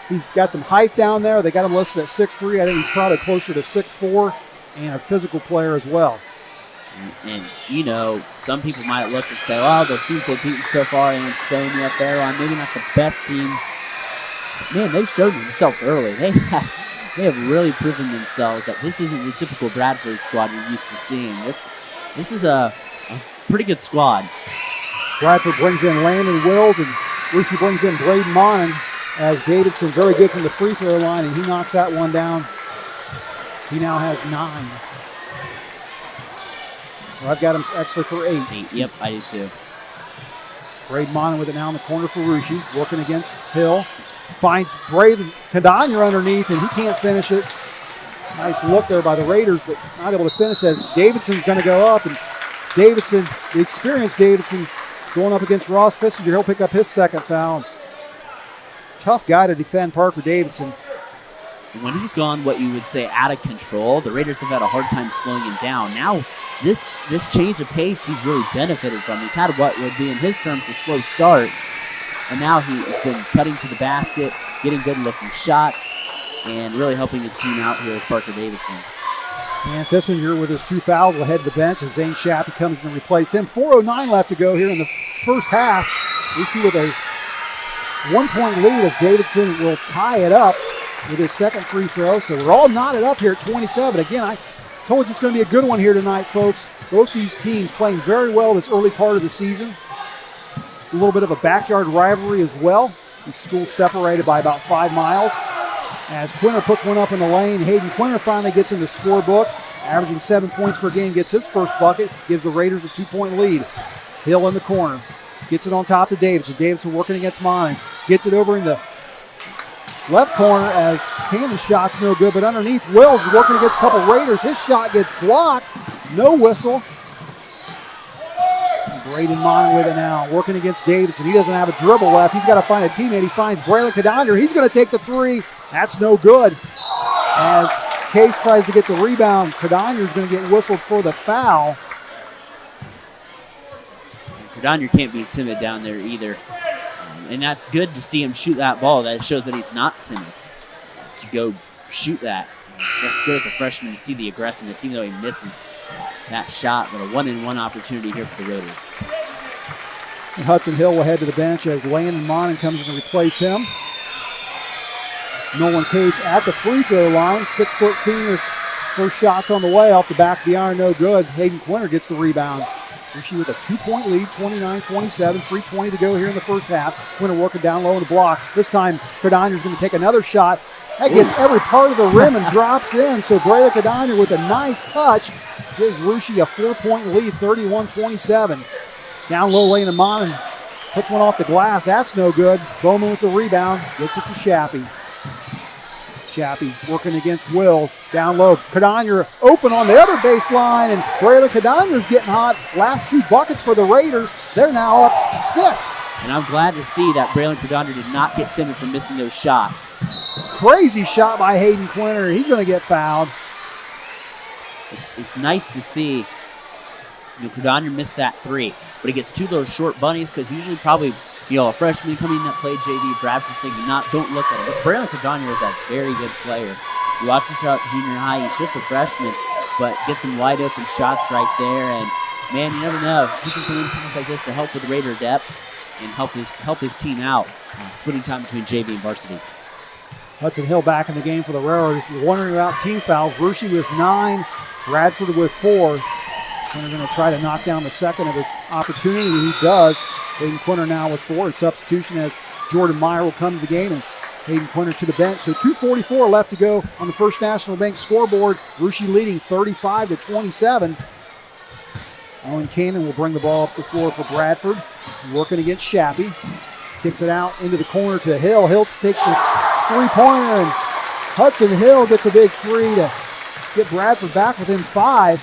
he's got some height down there. They got him listed at 6'3". I think he's probably closer to 6'4", and a physical player as well. And you know, some people might look and say, oh, the teams they've beaten so far and Sony up there are maybe not the best teams. Man, they've shown themselves early. They have really proven themselves that this isn't the typical Bradford squad you're used to seeing. This is a pretty good squad. Bradford brings in Landon Wills, and Lucy brings in Braden Monin as Davidson very good from the free throw line, and he knocks that one down. He now has 9. Well, I've got him actually for 8. Yep, I do too. Braden Monin with it now in the corner for Russia, working against Hill. Finds Braden Cadanya underneath, and he can't finish it. Nice look there by the Raiders, but not able to finish as Davidson's going to go up, and Davidson, the experienced Davidson, going up against Ross Fissinger. He'll pick up his second foul. Tough guy to defend Parker Davidson. When he's gone what you would say out of control, the Raiders have had a hard time slowing him down. Now, this change of pace he's really benefited from. He's had what would be in his terms a slow start, and now he's been cutting to the basket, getting good-looking shots, and really helping his team out here as Parker Davidson. And Fissinger with his 2 fouls will head to the bench as Zane Shappy comes in to replace him. 4:09 left to go here in the first half. We see with a 1-point lead as Davidson will tie it up with his second free throw. So we're all knotted up here at 27. Again, I told you it's going to be a good one here tonight, folks. Both these teams playing very well this early part of the season. A little bit of a backyard rivalry as well. The school's separated by about 5 miles. As Quinter puts one up in the lane, Hayden Quinter finally gets in the scorebook, averaging 7 points per game, gets his first bucket, gives the Raiders a 2-point lead. Hill in the corner, gets it on top to Davidson. Davidson working against Monin, gets it over in the left corner as Cannon's shot's no good, but underneath, Wills is working against a couple Raiders. His shot gets blocked, no whistle. Braden Monin with it now, working against Davidson. He doesn't have a dribble left. He's got to find a teammate. He finds Braylon Cadonder. He's going to take the 3. That's no good. As Case tries to get the rebound, Cadonder's going to get whistled for the foul. Cadonder can't be timid down there either. And that's good to see him shoot that ball. That shows that he's not timid to go shoot that. That's good as a freshman to see the aggressiveness, even though he misses that shot. But a 1-and-1 opportunity here for the Raiders. And Hudson Hill will head to the bench as Landon Monin comes in to replace him. Nolan Case at the free throw line. 6-foot senior's first shot's on the way off the back of the iron, no good. Hayden Quinter gets the rebound. Rushi with a 2-point lead, 29-27, 3:20 to go here in the first half. Quinter working down low in the block. This time, Cardania's going to take another shot. That gets every part of the rim and drops in. So Brayla Cardania with a nice touch gives Rushi a 4-point lead, 31-27. Down low lane, Amon puts one off the glass. That's no good. Bowman with the rebound. Gets it to Shappy. Shappy working against Wills. Down low. Cardania open on the other baseline, and Brayla Cardania's getting hot. Last 2 buckets for the Raiders. They're now up 6. And I'm glad to see that Brayla Cardania did not get timid from missing those shots. Crazy shot by Hayden Quinter. He's going to get fouled. It's nice to see Cardania missed that 3, but he gets 2 of those short bunnies because usually probably a freshman coming in that played JV, Bradford saying don't look at him. But Brayla Cardania is a very good player. You watch him throughout junior high, he's just a freshman, but gets some wide open shots right there. And man, you never know. He can put in things like this to help with Raider depth and help his team out, splitting time between JV and varsity. Hudson Hill back in the game for the Railroad. If you're wondering about team fouls, Rushi with 9, Bradford with 4. Quinter going to try to knock down the second of his opportunity. He does. Hayden Quinter now with 4 in substitution as Jordan Meyer will come to the game, and Hayden Quinter to the bench. So 2:44 left to go on the First National Bank scoreboard. Rushi leading 35-27. Owen Cannon will bring the ball up the floor for Bradford. Working against Shappy. Kicks it out into the corner to Hill. Hill takes his 3-pointer, and Hudson Hill gets a big 3 to get Bradford back within 5.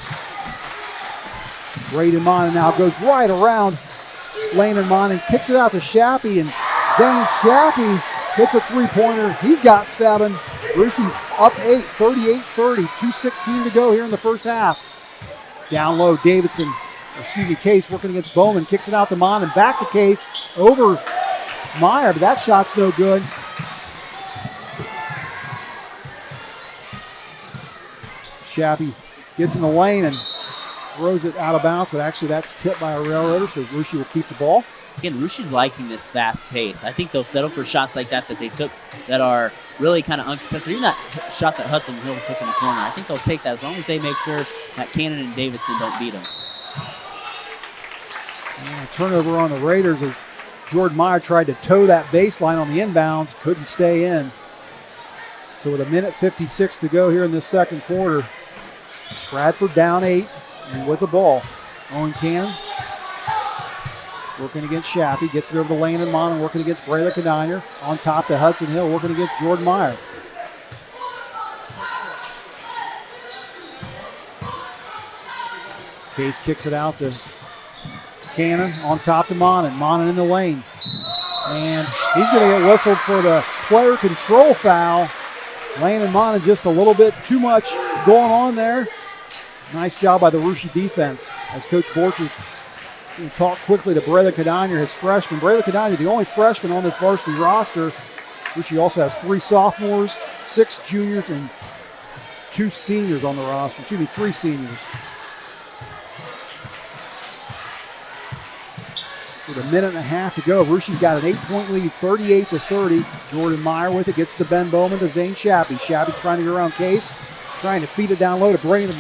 Braden Monin now goes right around Landon Monin, kicks it out to Shappy, and Zane Shappy hits a 3-pointer. He's got 7. Rushi up 8, 38-30, 2:16 to go here in the first half. Down low, Case working against Bowman, kicks it out to Monin, back to Case, over Meyer, but that shot's no good. Shappy gets in the lane and throws it out of bounds, but actually that's tipped by a Railroader, so Rushi will keep the ball. Again, Rushi's liking this fast pace. I think they'll settle for shots like that they took that are really kind of uncontested. Even that shot that Hudson Hill took in the corner, I think they'll take that as long as they make sure that Cannon and Davidson don't beat them. And a turnover on the Raiders as Jordan Meyer tried to toe that baseline on the inbounds, couldn't stay in. So with 1:56 to go here in this second quarter, Bradford down 8 and with the ball. Owen Cannon working against Shappy, gets it over to Landon Monin, working against Brayla Cardania. On top to Hudson Hill, working against Jordan Meyer. Case kicks it out to Cannon, on top to Monin. Monin in the lane. And he's going to get whistled for the player control foul. Landon Monin just a little bit too much going on there. Nice job by the Rushi defense as Coach Borchers will talk quickly to Brayla Cardania, his freshman. Brayla Cardania, the only freshman on this varsity roster. Rushi also has 3 sophomores, 6 juniors, and 2 seniors on the roster. 3 seniors. With 1.5 to go, Rushi's got an 8-point lead, 38-30. Jordan Meyer with it, gets to Ben Bowman to Zane Shappy. Shappy trying to get around Case, trying to feed it down low to Braden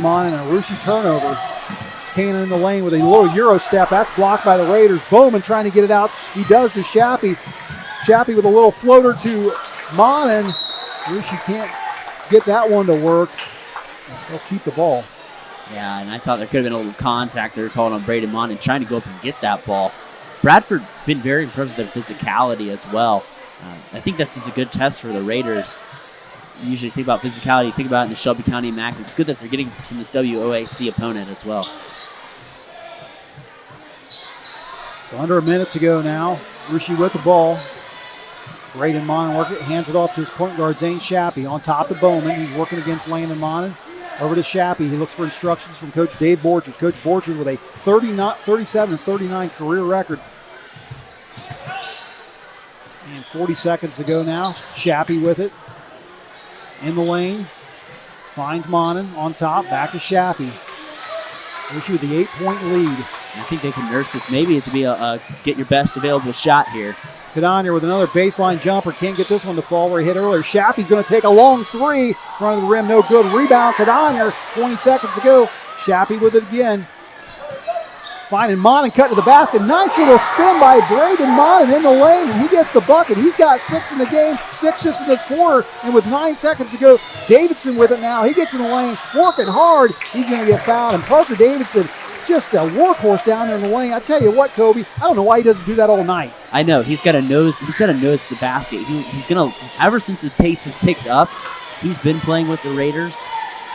Monin, and a Rushi turnover. Cannon in the lane with a little Euro step. That's blocked by the Raiders. Bowman trying to get it out. He does to Shappy. Shappy with a little floater to Monin. Rushi can't get that one to work. They'll keep the ball. Yeah, and I thought there could have been a little contact there called on Braden Monin trying to go up and get that ball. Bradford been very impressed with their physicality as well. I think this is a good test for the Raiders. You usually think about physicality, think about it in the Shelby County MAC. It's good that they're getting from this WOAC opponent as well. So under a minute to go now. Rushi with the ball. Braden Monin hands it off to his point guard, Zane Shappy. On top to Bowman. He's working against Landon Monin. Over to Shappy. He looks for instructions from Coach Dave Borchers. Coach Borchers with a 37-39 career record. And 40 seconds to go now. Shappy with it. In the lane. Finds Monin on top. Back to Shappy. Rushi with the 8-point lead. I think they can nurse this. Maybe it to be a get your best available shot here. Cardania with another baseline jumper. Can't get this one to fall where he hit earlier. Shappy's going to take a long 3. Front of the rim, no good. Rebound, Cardania. 20 seconds to go. Shappy with it again. Finding Mon and cut to the basket. Nice little spin by Braden Mon in the lane, and he gets the bucket. He's got 6 in the game, 6 just in this quarter. And with 9 seconds to go, Davidson with it now. He gets in the lane, working hard. He's going to get fouled. And Parker Davidson, just a workhorse down there in the lane. I tell you what, Kobe, I don't know why he doesn't do that all night. I know he's got a nose. He's got a nose to the basket. He's gonna. Ever since his pace has picked up, he's been playing with the Raiders.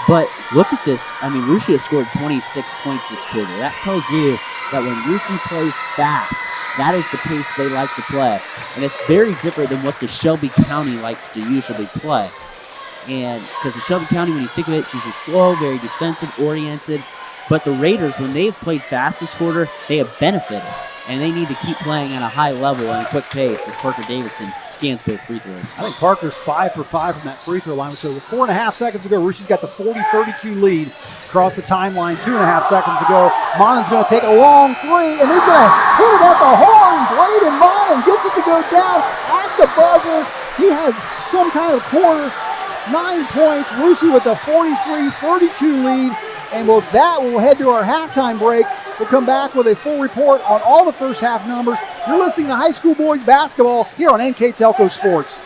But look at this. I mean, Russia has scored 26 points this quarter. That tells you that when Russia plays fast, that is the pace they like to play, and it's very different than what the Shelby County likes to usually play. And because the Shelby County, when you think of it, it's usually slow, very defensive oriented. But the Raiders, when they've played fast this quarter, they have benefited. And they need to keep playing at a high level and a quick pace as Parker Davidson scans both free throws. I think Parker's 5 for 5 from that free throw line. So with 4.5 seconds to go, Rushia's got the 40-32 lead across the timeline. 2.5 seconds to go. Monon's going to take a long three, and he's going to hit it at the horn. Braden Monon gets it to go down at the buzzer. He has some kind of quarter. 9 points. Rushia with a 43-32 lead. And with that, we'll head to our halftime break. We'll come back with a full report on all the first half numbers. You're listening to high school boys basketball here on NKTelco Sports.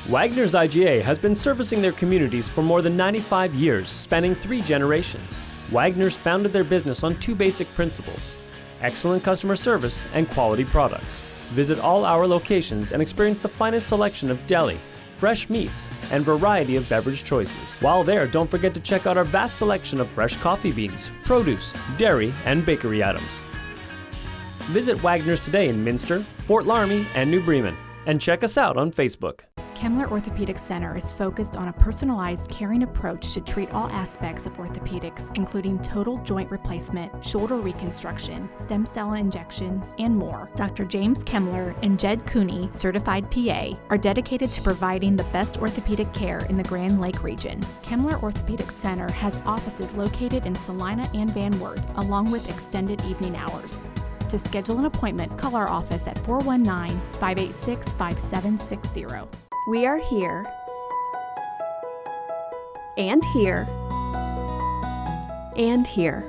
Wagner's IGA has been servicing their communities for more than 95 years, spanning 3 generations. Wagner's founded their business on 2 basic principles: excellent customer service and quality products. Visit all our locations and experience the finest selection of deli, fresh meats, and variety of beverage choices. While there, don't forget to check out our vast selection of fresh coffee beans, produce, dairy, and bakery items. Visit Wagner's today in Minster, Fort Laramie, and New Bremen, and check us out on Facebook. Kemmler Orthopedic Center is focused on a personalized, caring approach to treat all aspects of orthopedics, including total joint replacement, shoulder reconstruction, stem cell injections, and more. Dr. James Kemmler and Jed Cooney, certified PA, are dedicated to providing the best orthopedic care in the Grand Lake region. Kemmler Orthopedic Center has offices located in Salina and Van Wert, along with extended evening hours. To schedule an appointment, call our office at 419-586-5760. We are here, and here, and here.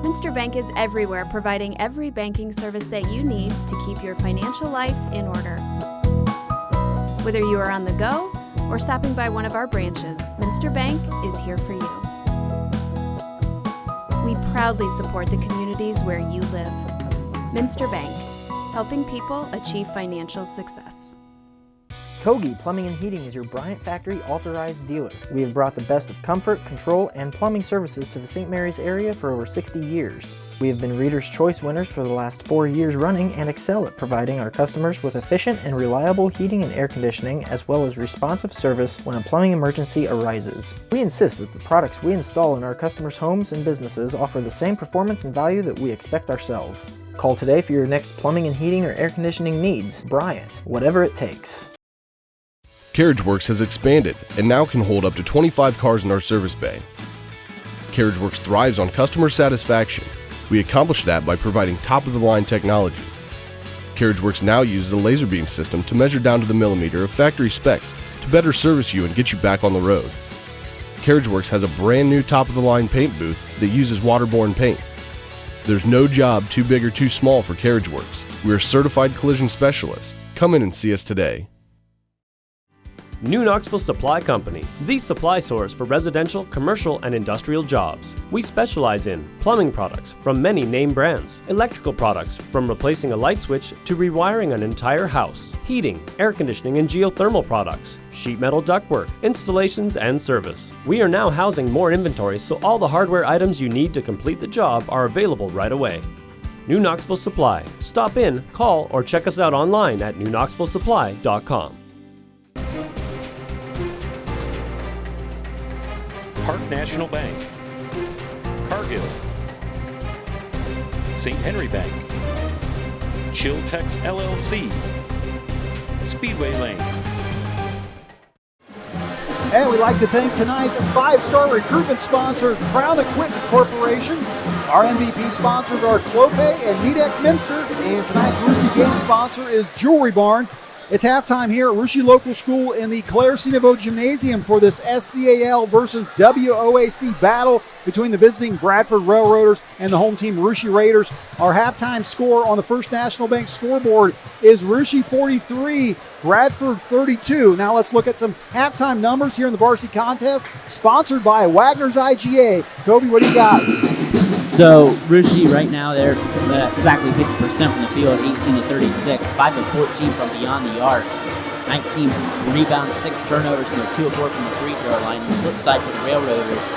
Minster Bank is everywhere, providing every banking service that you need to keep your financial life in order. Whether you are on the go or stopping by one of our branches, Minster Bank is here for you. We proudly support the communities where you live. Minster Bank, helping people achieve financial success. Kogi Plumbing and Heating is your Bryant Factory authorized dealer. We have brought the best of comfort, control, and plumbing services to the St. Mary's area for over 60 years. We have been Reader's Choice winners for the last 4 years running and excel at providing our customers with efficient and reliable heating and air conditioning, as well as responsive service when a plumbing emergency arises. We insist that the products we install in our customers' homes and businesses offer the same performance and value that we expect ourselves. Call today for your next plumbing and heating or air conditioning needs. Bryant, whatever it takes. CarriageWorks has expanded and now can hold up to 25 cars in our service bay. CarriageWorks thrives on customer satisfaction. We accomplish that by providing top-of-the-line technology. CarriageWorks now uses a laser beam system to measure down to the millimeter of factory specs to better service you and get you back on the road. CarriageWorks has a brand new top-of-the-line paint booth that uses waterborne paint. There's no job too big or too small for CarriageWorks. We are certified collision specialists. Come in and see us today. New Knoxville Supply Company, the supply source for residential, commercial, and industrial jobs. We specialize in plumbing products from many name brands, electrical products from replacing a light switch to rewiring an entire house, heating, air conditioning, and geothermal products, sheet metal ductwork, installations, and service. We are now housing more inventory, so all the hardware items you need to complete the job are available right away. New Knoxville Supply. Stop in, call, or check us out online at newknoxvillesupply.com. Park National Bank, Cargill, St. Henry Bank, Chiltex LLC, Speedway Lanes. And we'd like to thank tonight's 5-star recruitment sponsor, Crown Equipment Corporation. Our MVP sponsors are Clopay and Nidec Minster. And tonight's Russia game sponsor is Jewelry Barn. It's halftime here at Russia Local School in the Claire Cinevo Gymnasium for this SCAL versus WOAC battle between the visiting Bradford Railroaders and the home team Russia Raiders. Our halftime score on the First National Bank scoreboard is Russia 43, Bradford 32. Now let's look at some halftime numbers here in the varsity contest, sponsored by Wagner's IGA. Kobe, what do you got? So Russia right now, they're exactly 50% from the field, 18-36, 5 of 14 from beyond the arc, 19 rebounds, 6 turnovers, and they're 2 of 4 from the free throw line. On the flip side for the Railroaders,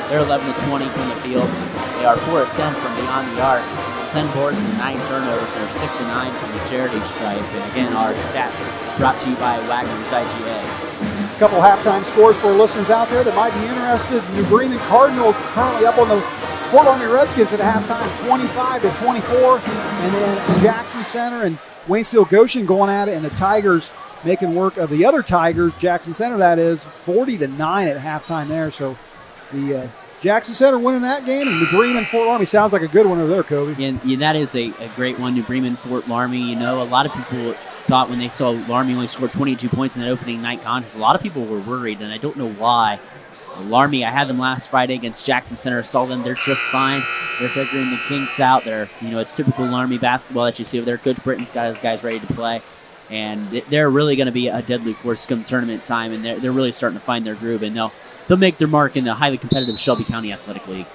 they're 11 of 20 from the field. They are 4 of 10 from beyond the arc, 10 boards and 9 turnovers, and they're 6 of 9 from the charity stripe. And again, our stats brought to you by Wagner's IGA. A couple halftime scores for listeners out there that might be interested. New Bremen Cardinals currently up on the Fort Army Redskins at halftime, 25-24, and then Jackson Center and Waynesville Goshen going at it, and the Tigers making work of the other Tigers, Jackson Center that is, 40-9 at halftime there. So the Jackson Center winning that game, and New Bremen Fort Army sounds like a good one over there, Kobe. And that is a great one, New Bremen Fort Laramie. You know, a lot of people thought when they saw Laramie only scored 22 points in that opening night contest, a lot of people were worried, and I don't know why. Laramie, I had them last Friday against Jackson Center. Saw them; they're just fine. They're figuring the kinks out. It's typical Laramie basketball that you see over there. Coach Britton's got his guys ready to play, and they're really going to be a deadly force come tournament time. And they're really starting to find their groove, and they'll make their mark in the highly competitive Shelby County Athletic League.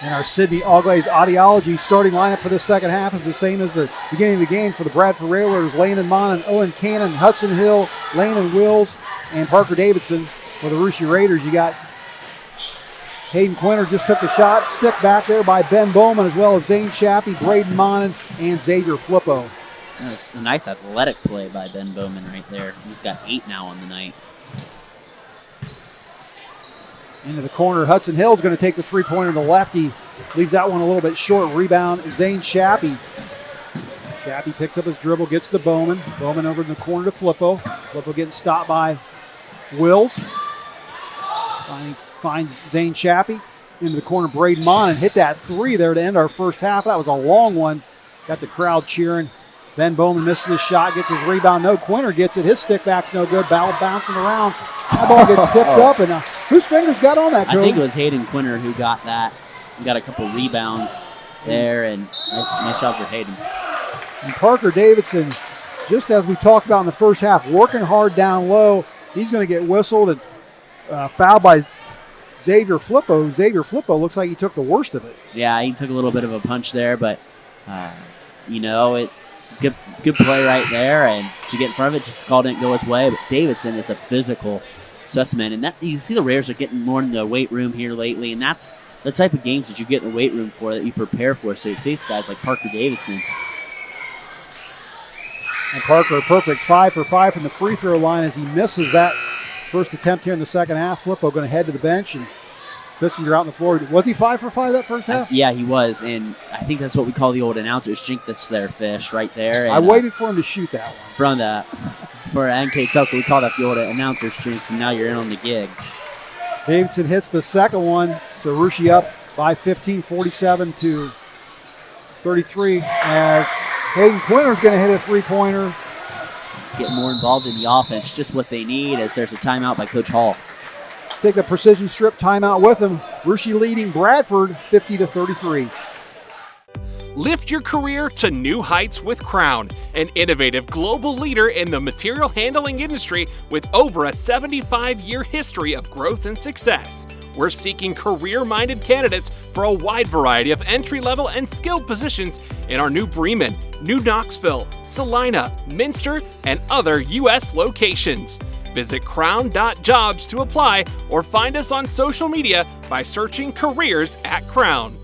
And our Sydney Allglaze Audiology starting lineup for the second half is the same as the beginning of the game for the Bradford Railroaders. Landon Mon, Owen Cannon, Hudson Hill, Landon Wills, and Parker Davidson. For the Russia Raiders, you got Hayden Quinter just took the shot, stick back there by Ben Bowman, as well as Zane Chappie, Braden Monin, and Xavier Flippo. That's a nice athletic play by Ben Bowman right there. He's got 8 now on the night. Into the corner, Hudson Hill's going to take the three-pointer to the lefty. Leaves that one a little bit short. Rebound, Zane Chappie. Chappie picks up his dribble, gets to Bowman. Bowman over in the corner to Flippo. Flippo getting stopped by Wills. Finds Zane Chappie into the corner. Braden Mon and hit that 3 there to end our first half. That was a long one. Got the crowd cheering. Ben Bowman misses his shot, gets his rebound. No, Quinter gets it. His stick back's no good. Ball bouncing around. That ball gets tipped up. And whose fingers got on that, Joe? I think it was Hayden Quinter who got that. He got a couple rebounds there, and nice shot for Hayden. And Parker Davidson, just as we talked about in the first half, working hard down low. He's going to get whistled and fouled by Xavier Flippo. Xavier Flippo looks like he took the worst of it. Yeah, he took a little bit of a punch there, but, it's a good play right there. And to get in front of it, just the call didn't go his way. But Davidson is a physical specimen. And that you see the Raiders are getting more in the weight room here lately. And that's the type of games that you get in the weight room for, that you prepare for. So you face guys like Parker Davidson. And Parker, a perfect 5 for 5 from the free throw line as he misses that first attempt here in the second half. Flippo going to head to the bench, and Fissinger out on the floor. Was he 5 for 5 that first half? Yeah, he was, and I think that's what we call the old announcers jinx there, Fish, right there. And, I waited for him to shoot that one. For NKTelco, we call that the old announcers jinx, and now you're in on the gig. Davidson hits the second one, so Russia up by 15, 47-33, as Hayden Quinter's going to hit a three-pointer. Get more involved in the offense, just what they need, as there's a timeout by Coach Hall. Take the precision strip timeout with him. Russia leading Bradford 50-33. Lift your career to new heights with Crown, an innovative global leader in the material handling industry with over a 75-year history of growth and success. We're seeking career-minded candidates for a wide variety of entry-level and skilled positions in our New Bremen, New Knoxville, Salina, Minster, and other U.S. locations. Visit crown.jobs to apply or find us on social media by searching Careers at Crown.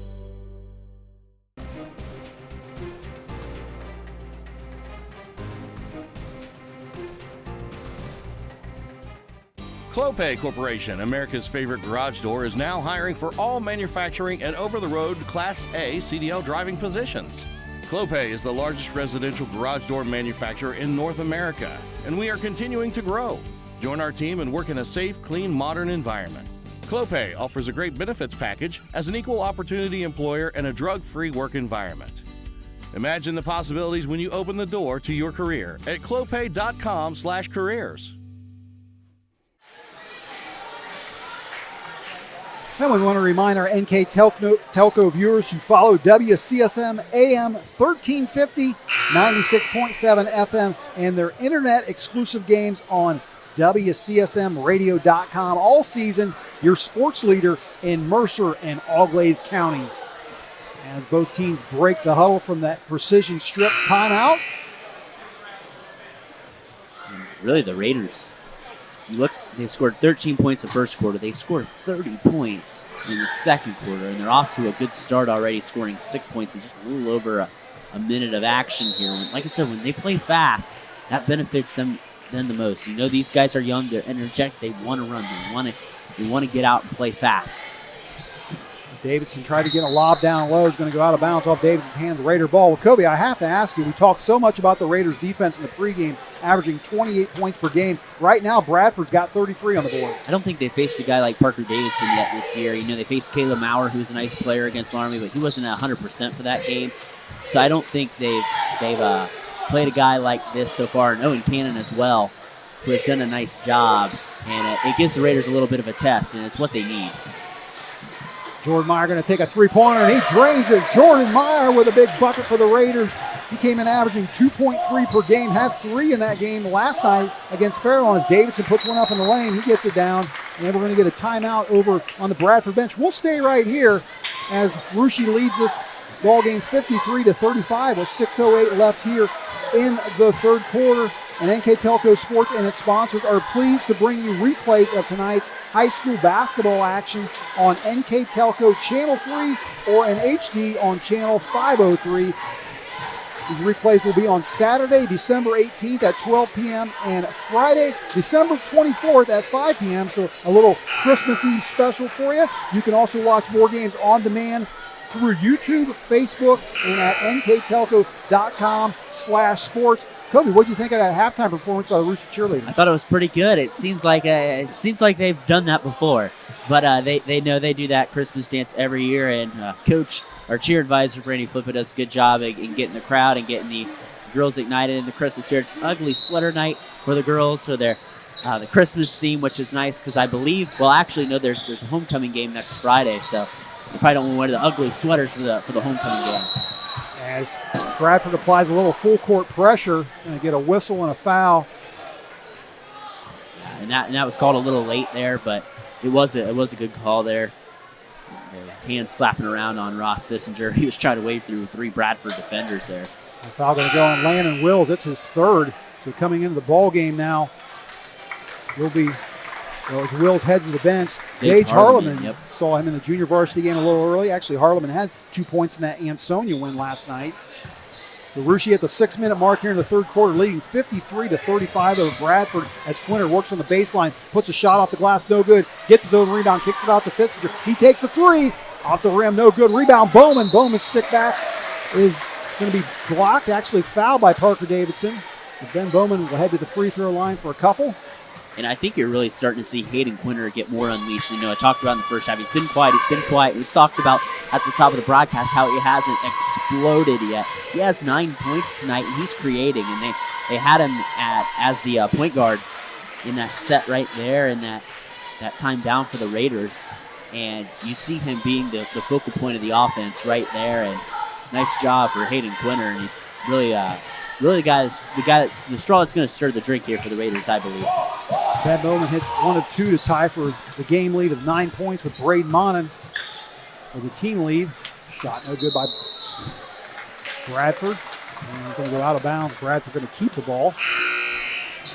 Clopay Corporation, America's favorite garage door, is now hiring for all manufacturing and over-the-road Class A CDL driving positions. Clopay is the largest residential garage door manufacturer in North America, and we are continuing to grow. Join our team and work in a safe, clean, modern environment. Clopay offers a great benefits package as an equal opportunity employer and a drug-free work environment. Imagine the possibilities when you open the door to your career at clopay.com/careers. And we want to remind our NKTelco viewers to follow WCSM AM 1350, 96.7 FM, and their internet-exclusive games on WCSMradio.com all season, your sports leader in Mercer and Auglaize counties. As both teams break the huddle from that precision strip timeout. And really, the Raiders, you look, they scored 13 points the first quarter. They scored 30 points in the second quarter, and they're off to a good start already, scoring 6 points in just a little over a minute of action here. Like I said, when they play fast, that benefits them the most. You know, these guys are young, they're energetic, they want to run, they want to get out and play fast. Davidson tried to get a lob down low. It's going to go out of bounds off Davidson's hand. The Raider ball. Well, Kobe, I have to ask you, we talked so much about the Raiders' defense in the pregame, averaging 28 points per game. Right now, Bradford's got 33 on the board. I don't think they faced a guy like Parker Davidson yet this year. You know, they faced Caleb Maurer, who's a nice player against Laramie, but he wasn't at 100% for that game. So I don't think they've played a guy like this so far. And Owen Cannon as well, who has done a nice job. And it gives the Raiders a little bit of a test, and it's what they need. Jordan Meyer going to take a three-pointer, and he drains it. Jordan Meyer with a big bucket for the Raiders. He came in averaging 2.3 per game, had 3 in that game last night against Fairlawn. As Davidson puts one up in the lane, he gets it down, and we're going to get a timeout over on the Bradford bench. We'll stay right here as Russia leads this ball game 53-35 with 6:08 left here in the third quarter. And NKTelco Sports and its sponsors are pleased to bring you replays of tonight's high school basketball action on NKTelco Channel 3 or in HD on Channel 503. These replays will be on Saturday, December 18th at 12 p.m. and Friday, December 24th at 5 p.m. So a little Christmas Eve special for you. You can also watch more games on demand through YouTube, Facebook, and at nktelco.com/sports. Kobe, what do you think of that halftime performance by the Rooster cheerleaders? I thought it was pretty good. It seems like they've done that before, but they know they do that Christmas dance every year. And Coach, our cheer advisor Brandy Flippa, does a good job in getting the crowd and getting the girls ignited in the Christmas spirit. It's ugly sweater night for the girls, so they're the Christmas theme, which is nice because I believe, there's a homecoming game next Friday, so they probably don't want to wear the ugly sweaters for the homecoming game. As Bradford applies a little full court pressure, going to get a whistle and a foul. And that was called a little late there, but it was a good call there. Hands slapping around on Ross Fissinger. He was trying to wade through 3 Bradford defenders there. The foul going to go on Landon Wills. It's his third. So coming into the ball game now will be, as Wills heads to the bench, Sage Harleman. Saw him in the junior varsity game a little early. Actually, Harleman had 2 points in that Ansonia win last night. The Russia at the 6-minute mark here in the third quarter, leading 53-35 over Bradford as Quinter works on the baseline, puts a shot off the glass, no good, gets his own rebound, kicks it out to Fissinger. He takes a 3, off the rim, no good. Rebound, Bowman. Bowman's stick back is going to be blocked, actually fouled by Parker Davidson. Ben Bowman will head to the free throw line for a couple. And I think you're really starting to see Hayden Quinter get more unleashed. You know, I talked about in the first half. He's been quiet. We talked about at the top of the broadcast how he hasn't exploded yet. He has 9 points tonight, and he's creating. And they had him as the point guard in that set right there and that time down for the Raiders. And you see him being the focal point of the offense right there. And nice job for Hayden Quinter. And he's really the guy that's the straw that's going to stir the drink here for the Raiders, I believe. Ben Bowman hits 1 of 2 to tie for the game lead of 9 points with Braden Monin with the team lead. Shot no good by Bradford. And going to go out of bounds. Bradford going to keep the ball.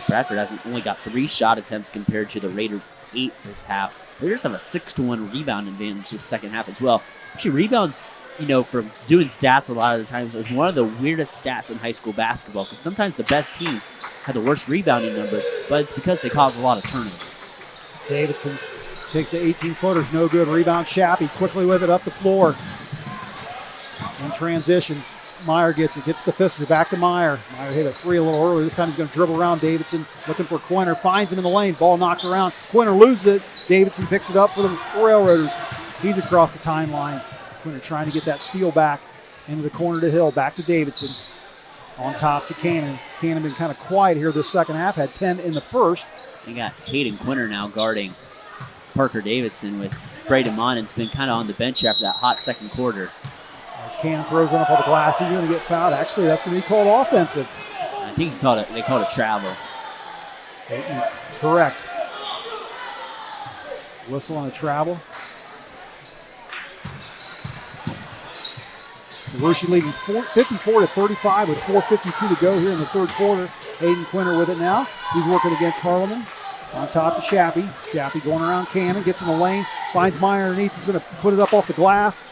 Bradford hasn't only got 3 shot attempts compared to the Raiders' 8 this half. Raiders have a 6-1 rebound advantage this second half as well. Actually, rebounds, from doing stats a lot of the times, was one of the weirdest stats in high school basketball because sometimes the best teams have the worst rebounding numbers, but it's because they cause a lot of turnovers. Davidson takes the 18-footers, no good. Rebound, Shappy quickly with it up the floor. In transition, Meyer gets to Fissinger, back to Meyer. Meyer hit a 3 a little early. This time he's going to dribble around Davidson, looking for Quinter, finds him in the lane. Ball knocked around. Quinter loses it. Davidson picks it up for the Railroaders. He's across the timeline. Quinter trying to get that steal back. Into the corner to Hill. Back to Davidson. On top to Cannon. Cannon been kind of quiet here this second half. Had 10 in the first. You got Hayden Quinter now guarding Parker Davidson with Braden Monen's been kind of on the bench after that hot second quarter. As Cannon throws one up on the glass, he's going to get fouled. Actually, that's going to be called offensive. I think they called it travel. Correct. Whistle on a travel. Varsity leading 54-35 with 4:52 to go here in the third quarter. Hayden Quinter with it now. He's working against Harleman. On top to Shappy. Shappy going around Cannon, gets in the lane, finds Meyer underneath. He's going to put it up off the glass.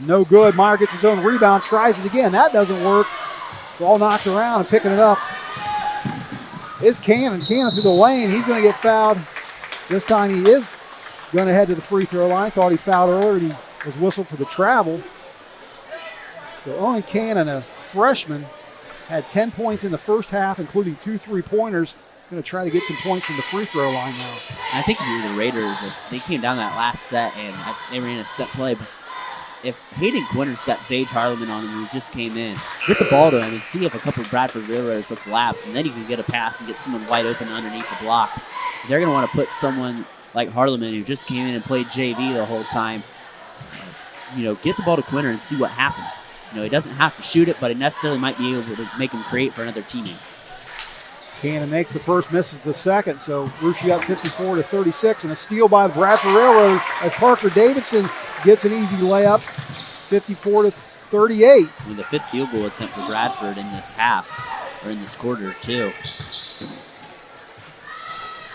No good. Meyer gets his own rebound, tries it again. That doesn't work. Ball knocked around and picking it up is Cannon. Cannon through the lane. He's going to get fouled. This time he is going to head to the free throw line. Thought he fouled earlier and he was whistled for the travel. So Owen Cannon, a freshman, had 10 points in the first half, including 2 3-pointers. Going to try to get some points from the free throw line now. I think if you're the Raiders, they came down that last set and they ran a set play. But if Hayden Quinter's got Sage Harleman on him who just came in, get the ball to him and see if a couple of Bradford Railroaders will collapse, and then you can get a pass and get someone wide open underneath the block. They're going to want to put someone like Harleman who just came in and played JV the whole time. Get the ball to Quinter and see what happens. He doesn't have to shoot it, but it necessarily might be able to make him create for another teammate. Cannon makes the first, misses the second, so Rushi up 54-36, and a steal by the Bradford Railroad as Parker Davidson gets an easy layup, 54-38. The fifth field goal attempt for Bradford in this half, or in this quarter too.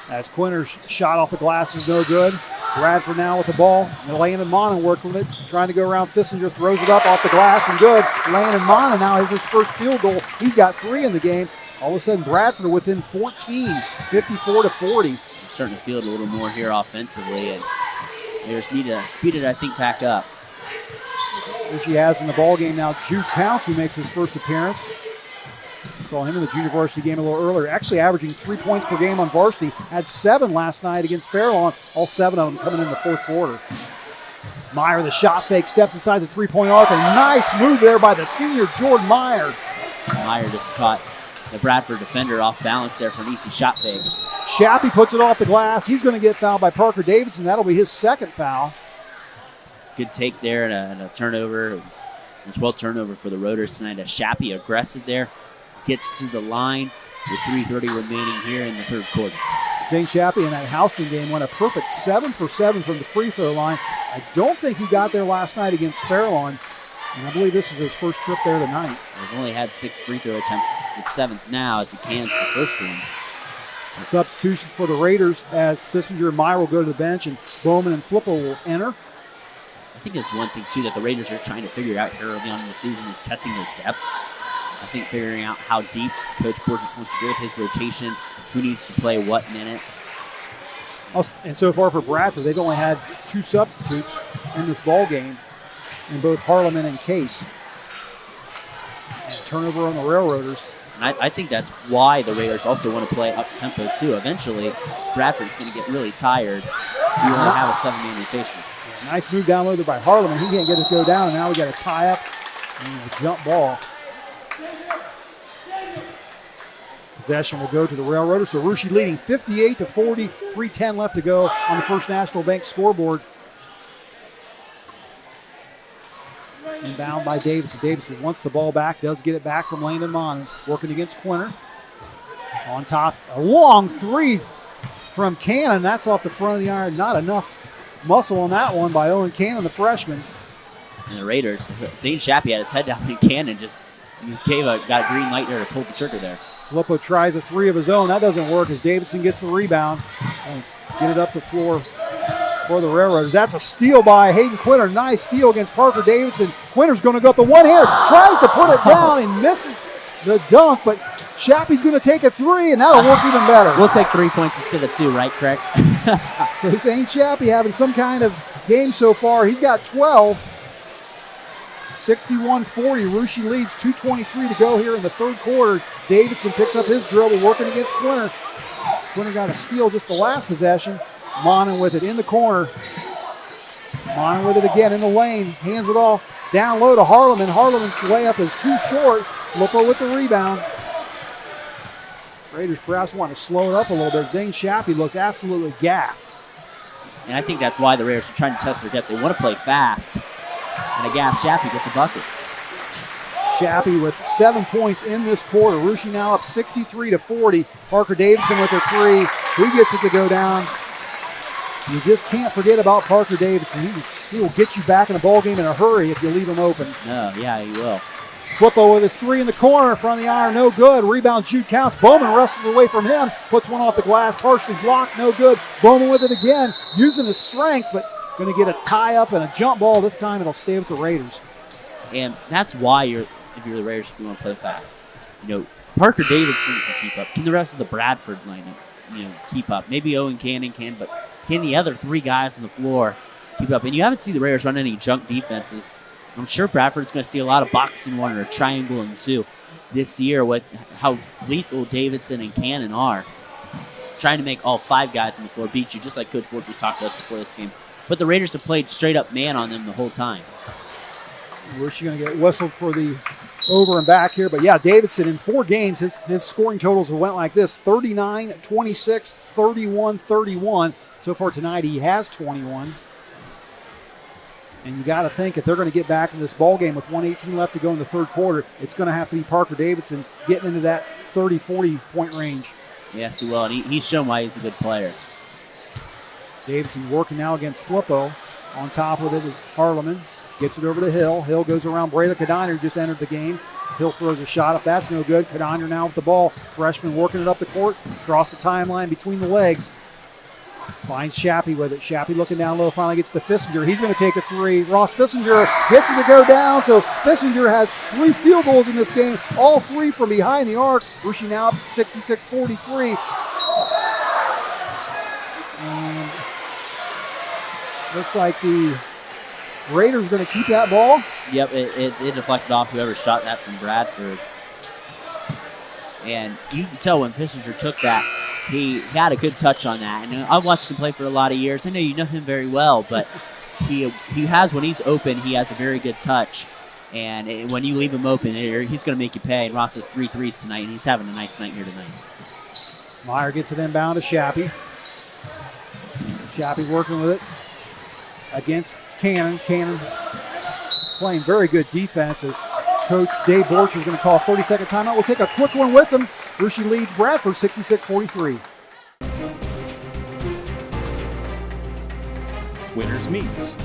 As Quinter's shot off the glass is no good. Bradford now with the ball. Landon Monin working with it, trying to go around Fissinger, throws it up off the glass and good. Landon Monin now has his first field goal. He's got 3 in the game. All of a sudden, Bradford are within 14, 54-40. Starting to feel it a little more here offensively, and they just need to speed it, I think, back up. Here she has in the ball game now Jude Counts, who makes his first appearance. Saw him in the junior varsity game a little earlier, actually averaging 3 points per game on varsity. Had 7 last night against Fairlawn, all 7 of them coming in the fourth quarter. Meyer, the shot fake, steps inside the three-point arc. A nice move there by the senior Jordan Meyer. Meyer just caught the Bradford defender off balance there for an easy shot fake. Shappy puts it off the glass. He's going to get fouled by Parker Davidson. That'll be his second foul. Good take there and a turnover. It's well turnover for the Raiders tonight. Shappy aggressive there. Gets to the line with 3:30 remaining here in the third quarter. Zane Shappy in that Houston game went a perfect 7 for 7 from the free throw line. I don't think he got there last night against Fairlawn, and I believe this is his first trip there tonight. They've only had 6 free throw attempts. The 7th now as he cans the first one. A substitution for the Raiders as Fissinger and Meyer will go to the bench and Bowman and Flippo will enter. I think it's one thing, too, that the Raiders are trying to figure out here early on in the season is testing their depth. I think figuring out how deep Coach Portis wants to go with his rotation, who needs to play what minutes. And so far for Bradford, they've only had 2 substitutes in this ball game, in both Harleman and Case. And turnover on the Railroaders. And I think that's why the Raiders also want to play up-tempo, too. Eventually, Bradford's going to get really tired. You want to have a 7-man rotation. Yeah, nice move down low there by Harleman. He can't get it to go down, and now we got a tie-up and a jump ball. Possession will go to the Railroaders. So Rushi leading 58-40, 3:10 left to go on the First National Bank scoreboard. Inbound by Davidson. Davidson wants the ball back, does get it back from Landon Monin, working against Quinter. On top, a long 3 from Cannon. That's off the front of the iron. Not enough muscle on that one by Owen Cannon, the freshman. And the Raiders, Zane Shappy had his head down, and Cannon just got a green light there to pull the trigger there. Flippo tries a 3 of his own. That doesn't work as Davidson gets the rebound and get it up the floor for the Railroaders. That's a steal by Hayden Quinter. Nice steal against Parker Davidson. Quinter's going to go up the one-hander, tries to put it down and misses the dunk, but Shappy's going to take a 3, and that'll work even better. We'll take 3 points instead of 2, right, Craig? So Zane Shappy having some kind of game so far. He's got 12. 61-40, Rushi leads, 2:23 to go here in the third quarter. Davidson picks up his dribble, working against Quinter. Quinter got a steal just the last possession. Monin with it in the corner. Monin with it again in the lane, hands it off Down low to Harleman. Harleman's layup is too short. Flippo with the rebound. Raiders perhaps want to slow it up a little bit. Zane Shappy looks absolutely gassed. And I think that's why the Raiders are trying to test their depth. They want to play fast. And a gassed Shappy gets a bucket. Shappy with 7 points in this quarter. Russia now up 63-40. Parker Davidson with a three. He gets it to go down. You just can't forget about Parker Davidson. He will get you back in a ball game in a hurry if you leave him open. No, yeah, he will. Flippo with his three in the corner, front of the iron, no good. Rebound, Jude Counts. Bowman wrestles away from him, puts one off the glass, partially blocked, no good. Bowman with it again, using his strength, but going to get a tie-up and a jump ball. This time it'll stay with the Raiders. And that's why if you're the Raiders, if you want to play fast. Parker Davidson can keep up. Can the rest of the Bradford lineup, keep up? Maybe Owen Cannon can, but can the other three guys on the floor keep up? And you haven't seen the Raiders run any junk defenses. I'm sure Bradford's going to see a lot of boxing one or triangle and two this year with how lethal Davidson and Cannon are. Trying to make all five guys on the floor beat you, just like Coach Borchers talked to us before this game. But the Raiders have played straight up man on them the whole time. We're going to get whistled for the over and back here. But yeah, Davidson in 4 games, his scoring totals went like this: 39, 26, 31, 31. So far tonight, he has 21. And you got to think if they're going to get back in this ball game with 1:18 left to go in the third quarter, it's going to have to be Parker Davidson getting into that 30, 40-point range. Yes, he will. And he's shown why he's a good player. Davidson working now against Flippo. On top of it is Harleman. Gets it over to Hill. Hill goes around Braylon Kadiner, who just entered the game. Hill throws a shot up. That's no good. Kadiner now with the ball. Freshman working it up the court. Across the timeline between the legs. Finds Shappy with it. Shappy looking down low. Finally gets to Fissinger. He's going to take a three. Ross Fissinger gets it to go down. So Fissinger has 3 field goals in this game. All 3 from behind the arc. Rushy now up 66-43. And looks like the Raiders going to keep that ball. Yep, it deflected off whoever shot that from Bradford. And you can tell when Fissinger took that, he had a good touch on that. And I've watched him play for a lot of years. I know you know him very well, but he has, when he's open, he has a very good touch. And when you leave him open, he's going to make you pay. And Ross has 3 threes tonight, and he's having a nice night here tonight. Meyer gets it inbound to Shappy. Shappy working with it against Cannon. Cannon playing very good defense as Coach Dave Borchers is going to call a 30-second timeout. We'll take a quick one with him. Rushy leads Bradford 66-43. Winners Meats.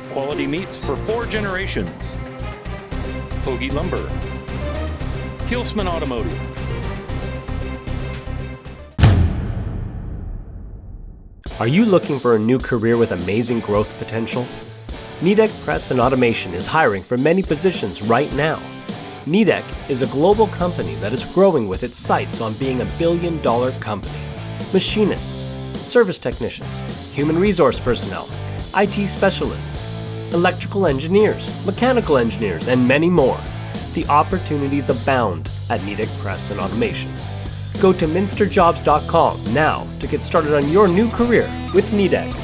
Quality meats for 4 generations. Hoagie Lumber. Hilsman Automotive. Are you looking for a new career with amazing growth potential? Nidec Press and Automation is hiring for many positions right now. Nidec is a global company that is growing with its sights on being a billion-dollar company. Machinists, service technicians, human resource personnel, IT specialists, electrical engineers, mechanical engineers, and many more. The opportunities abound at Nidec Press and Automation. Go to minsterjobs.com now to get started on your new career with Nidec.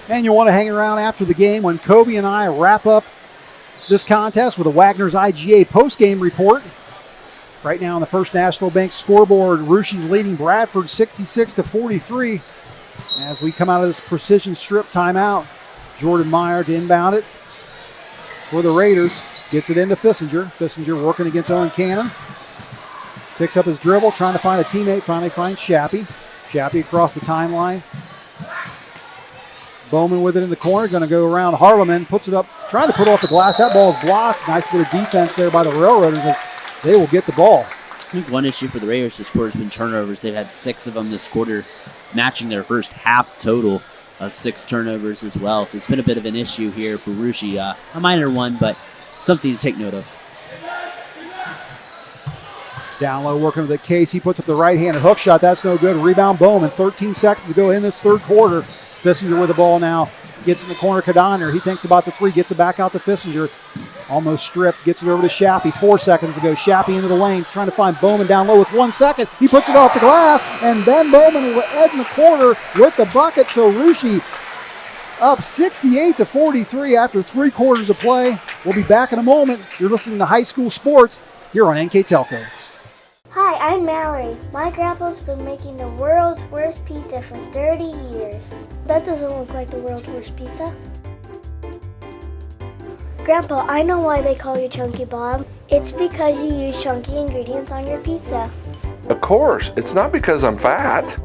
And you'll want to hang around after the game when Covey and I wrap up this contest with a Wagner's IGA post-game report. Right now on the First National Bank scoreboard, Rushy's leading Bradford 66-43. As we come out of this precision strip timeout, Jordan Meyer to inbound it for the Raiders. Gets it into Fissinger. Fissinger working against Owen Cannon. Picks up his dribble, trying to find a teammate. Finally finds Shappy. Shappy across the timeline. Bowman with it in the corner, going to go around Harleman, puts it up, trying to put off the glass. That ball is blocked. Nice bit of defense there by the Railroaders as they will get the ball. I think one issue for the Raiders this quarter has been turnovers. They've had 6 of them this quarter, matching their first half total of 6 turnovers as well. So it's been a bit of an issue here for Rushy. A minor one, but something to take note of. Down low working with the case. He puts up the right-handed hook shot. That's no good. Rebound Bowman. 13 seconds to go in this third quarter. Fissinger with the ball now. Gets in the corner, Kadiner. He thinks about the 3. Gets it back out to Fissinger. Almost stripped. Gets it over to Shappy. 4 seconds to go. Shappy into the lane. Trying to find Bowman down low with 1 second. He puts it off the glass. And Ben Bowman will end the quarter with the bucket. So Rushy up 68-43 after 3 quarters of play. We'll be back in a moment. You're listening to High School Sports here on NKTelco. Hi, I'm Mallory. My grandpa's been making the world's worst pizza for 30 years. That doesn't look like the world's worst pizza. Grandpa, I know why they call you Chunky Bob. It's because you use chunky ingredients on your pizza. Of course, it's not because I'm fat.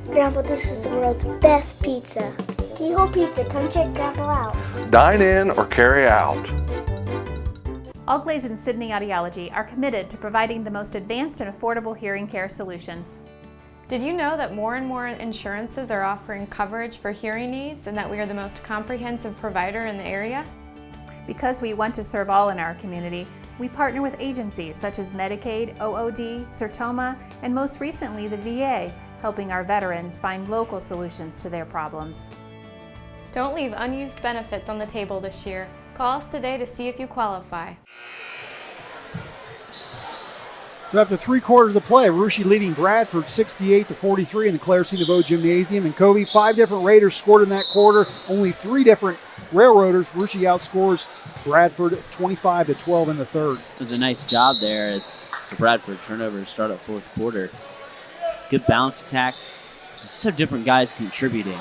Grandpa, this is the world's best pizza. Keyhole Pizza, come check Grandpa out. Dine in or carry out. Allglaze and Sydney Audiology are committed to providing the most advanced and affordable hearing care solutions. Did you know that more and more insurances are offering coverage for hearing needs and that we are the most comprehensive provider in the area? Because we want to serve all in our community, we partner with agencies such as Medicaid, OOD, Sertoma, and most recently the VA, helping our veterans find local solutions to their problems. Don't leave unused benefits on the table this year. Call us today to see if you qualify. So after 3 quarters of play, Russia leading Bradford 68-43 in the Claire C. DeVoe Gymnasium. And Kobe, 5 different Raiders scored in that quarter. Only 3 different Railroaders. Russia outscores Bradford 25-12 in the third. It was a nice job there as Bradford turnover to start up fourth quarter. Good balanced attack. So different guys contributing.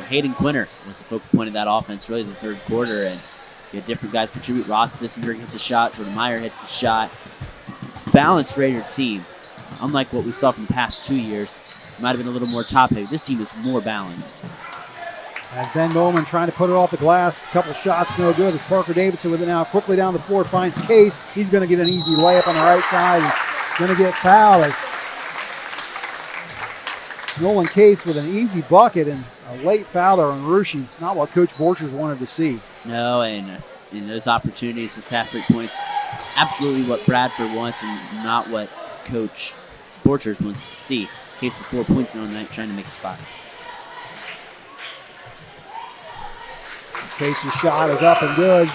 Hayden Quinter was the focal point of that offense, really the third quarter, and you had different guys contribute. Ross Vissinger hits a shot, Jordan Meyer hits a shot. Balanced Raider team, unlike what we saw from the past 2 years. It might have been a little more top-heavy. This team is more balanced. As Ben Bowman trying to put it off the glass, a couple shots no good. As Parker Davidson with it now quickly down the floor finds Case. He's going to get an easy layup on the right side. He's going to get fouled. Nolan Case with an easy bucket and a late foul there on Russia. Not what Coach Borchers wanted to see. No, and in those opportunities, this half 3 points, absolutely what Bradford wants and not what Coach Borchers wants to see. Case with 4 points on the night, trying to make it 5. Case's shot is up and good.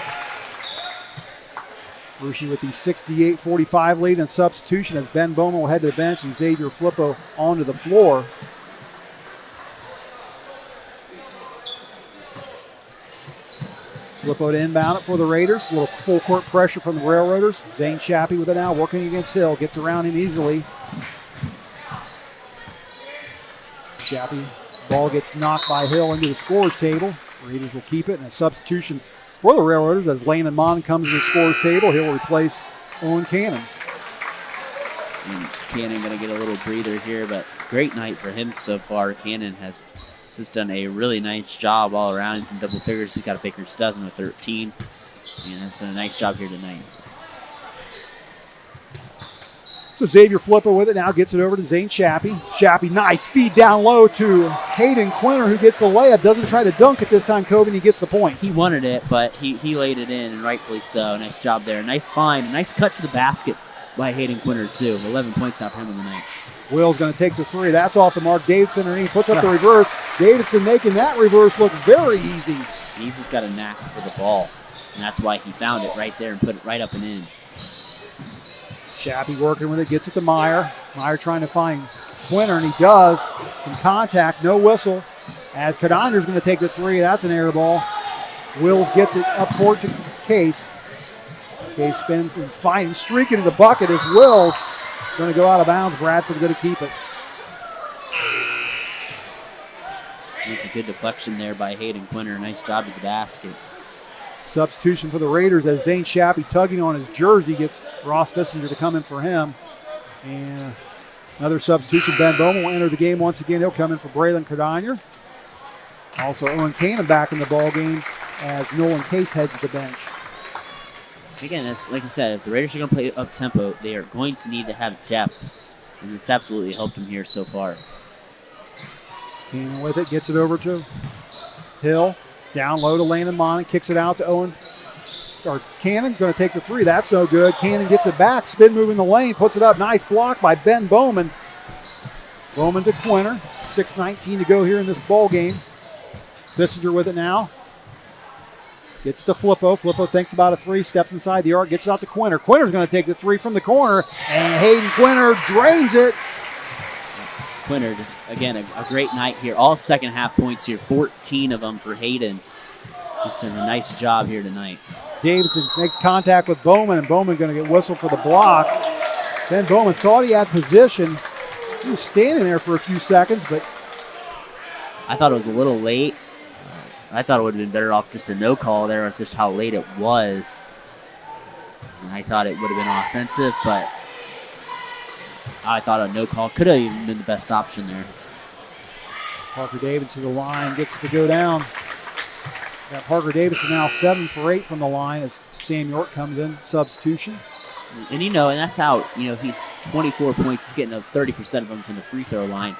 Russia with the 68-45 lead and substitution as Ben Bowman will head to the bench and Xavier Flippo onto the floor. Flippo to inbound it for the Raiders. A little full court pressure from the Railroaders. Zane Shappy with it now, working against Hill. Gets around him easily. Shappy, ball gets knocked by Hill into the scorer's table. Raiders will keep it, and a substitution for the Railroaders as Landon Mon comes to the scorer's table. He'll replace Owen Cannon. And Cannon going to get a little breather here, but great night for him so far. Cannon has just done a really nice job all around. He's in double figures. He's got a Baker's dozen with 13. And that's done a nice job here tonight. So Xavier Flippo with it now, gets it over to Zane Shappy. Shappy, nice feed down low to Hayden Quinter, who gets the layup. Doesn't try to dunk it this time, Cove, and he gets the points. He wanted it, but he laid it in, and rightfully so. Nice job there. Nice find. Nice cut to the basket by Hayden Quinter, too. 11 points out for him in the night. Will's going to take the three. That's off the mark. Davidson underneath, puts up the reverse. Davidson making that reverse look very easy. He's just got a knack for the ball, and that's why he found it right there and put it right up and in. Shappy working with it, gets it to Meyer. Meyer trying to find Quinter, and he does. Some contact, no whistle. As Kadonder's going to take the three, that's an air ball. Wills gets it up court to Case. Case spins and finds, streaking to the bucket as Wills going to go out of bounds. Bradford going to keep it. That's a good deflection there by Hayden Quinter. Nice job at the basket. Substitution for the Raiders as Zane Shappy, tugging on his jersey, gets Ross Vissinger to come in for him. And another substitution. Ben Bowman will enter the game once again. He'll come in for Braylon Cardonier. Also Owen Cannon back in the ball game as Nolan Case heads to the bench. Again, that's like I said, if the Raiders are going to play up tempo, they are going to need to have depth, and it's absolutely helped them here so far. Cannon with it, gets it over to Hill. Down low to Landon Mon, kicks it out to Owen. Or Cannon's going to take the three. That's no good. Cannon gets it back, spin move in the lane, puts it up. Nice block by Ben Bowman. Bowman to Quinter. 6:19 to go here in this ball game. Vissinger with it now. Gets to Flippo. Flippo thinks about a three, steps inside the arc, gets it out to Quinter. Quinter's going to take the three from the corner, and Hayden Quinter drains it. Quinter, just, again, a great night here. All second half points here, 14 of them for Hayden. Just done a nice job here tonight. Davidson makes contact with Bowman, and Bowman going to get whistled for the block. Ben Bowman thought he had position. He was standing there for a few seconds, but I thought it was a little late. I thought it would have been better off just a no call there, just how late it was. And I thought it would have been offensive, but I thought a no call could have even been the best option there. Parker Davidson to the line, gets it to go down. Got Parker Davidson now 7 for 8 from the line as Sam York comes in, substitution. And and that's how, he's 24 points. He's getting 30% of them from the free throw line.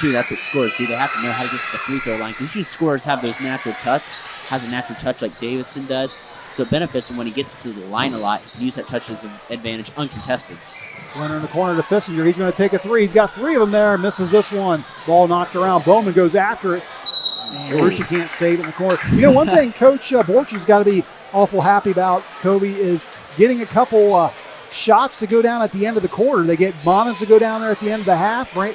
That's what scorers do. They have to know how to get to the free throw line. Because usually scorers have those natural touch, has a natural touch like Davidson does. So it benefits him when he gets to the line a lot. He can use that touch as an advantage uncontested. Quinter in the corner to Fissinger. He's going to take a three. He's got 3 of them there. Misses this one. Ball knocked around. Bowman goes after it. Rushi can't save it in the corner. One thing Coach Borch's got to be awful happy about, Kobe, is getting a couple shots to go down at the end of the quarter. They get Monans to go down there at the end of the half, Braden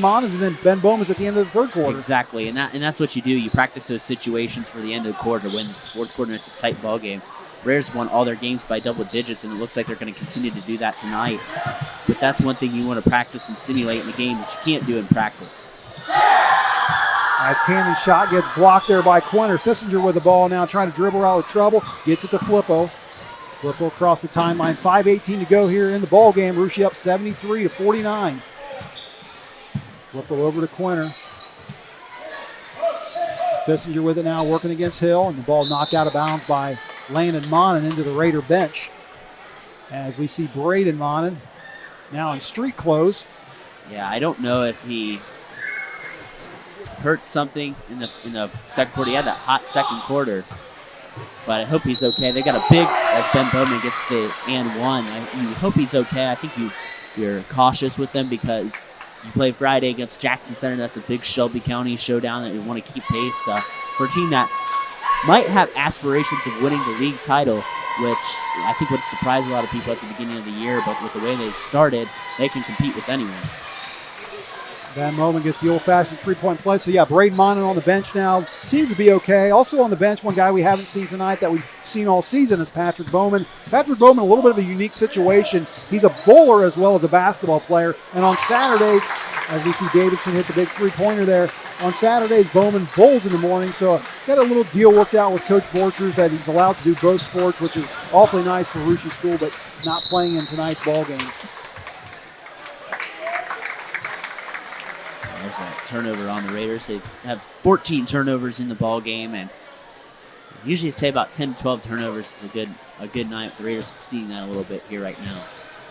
Monans, and then Ben Bowman's at the end of the third quarter. Exactly, and that's what you do. You practice those situations for the end of the quarter to win the fourth quarter, and it's a tight ball game. Raiders won all their games by double digits, and it looks like they're going to continue to do that tonight. But that's one thing you want to practice and simulate in the game that you can't do in practice. As Cannon's shot gets blocked there by Quinter. Fissinger with the ball now, trying to dribble out of trouble. Gets it to Flippo. Flippo across the timeline. 5:18 to go here in the ball game. Rushi up 73-49. Flippo over to Quinter. Fissinger with it now, working against Hill, and the ball knocked out of bounds by Landon Monin into the Raider bench. As we see Braden Monin now in street clothes. Yeah, I don't know if he hurt something in the second quarter. He had that hot second quarter, but I hope he's okay. They got a big, as Ben Bowman gets the and one. I hope he's okay. I think you're cautious with them because you play Friday against Jackson Center. That's a big Shelby County showdown that you want to keep pace for a team that might have aspirations of winning the league title, which I think would surprise a lot of people at the beginning of the year. But with the way they've started, they can compete with anyone. Ben Bowman gets the old-fashioned three-point play. So, yeah, Braden Monin on the bench now. Seems to be okay. Also on the bench, one guy we haven't seen tonight that we've seen all season is Patrick Bowman. Patrick Bowman, a little bit of a unique situation. He's a bowler as well as a basketball player. And on Saturdays, as we see Davidson hit the big three-pointer there, on Saturdays, Bowman bowls in the morning. So got a little deal worked out with Coach Borchers that he's allowed to do both sports, which is awfully nice for Rushi School, but not playing in tonight's ball game. There's a turnover on the Raiders. They have 14 turnovers in the ball game, and usually say about 10 to 12 turnovers is a good night. The Raiders are seeing that a little bit here right now.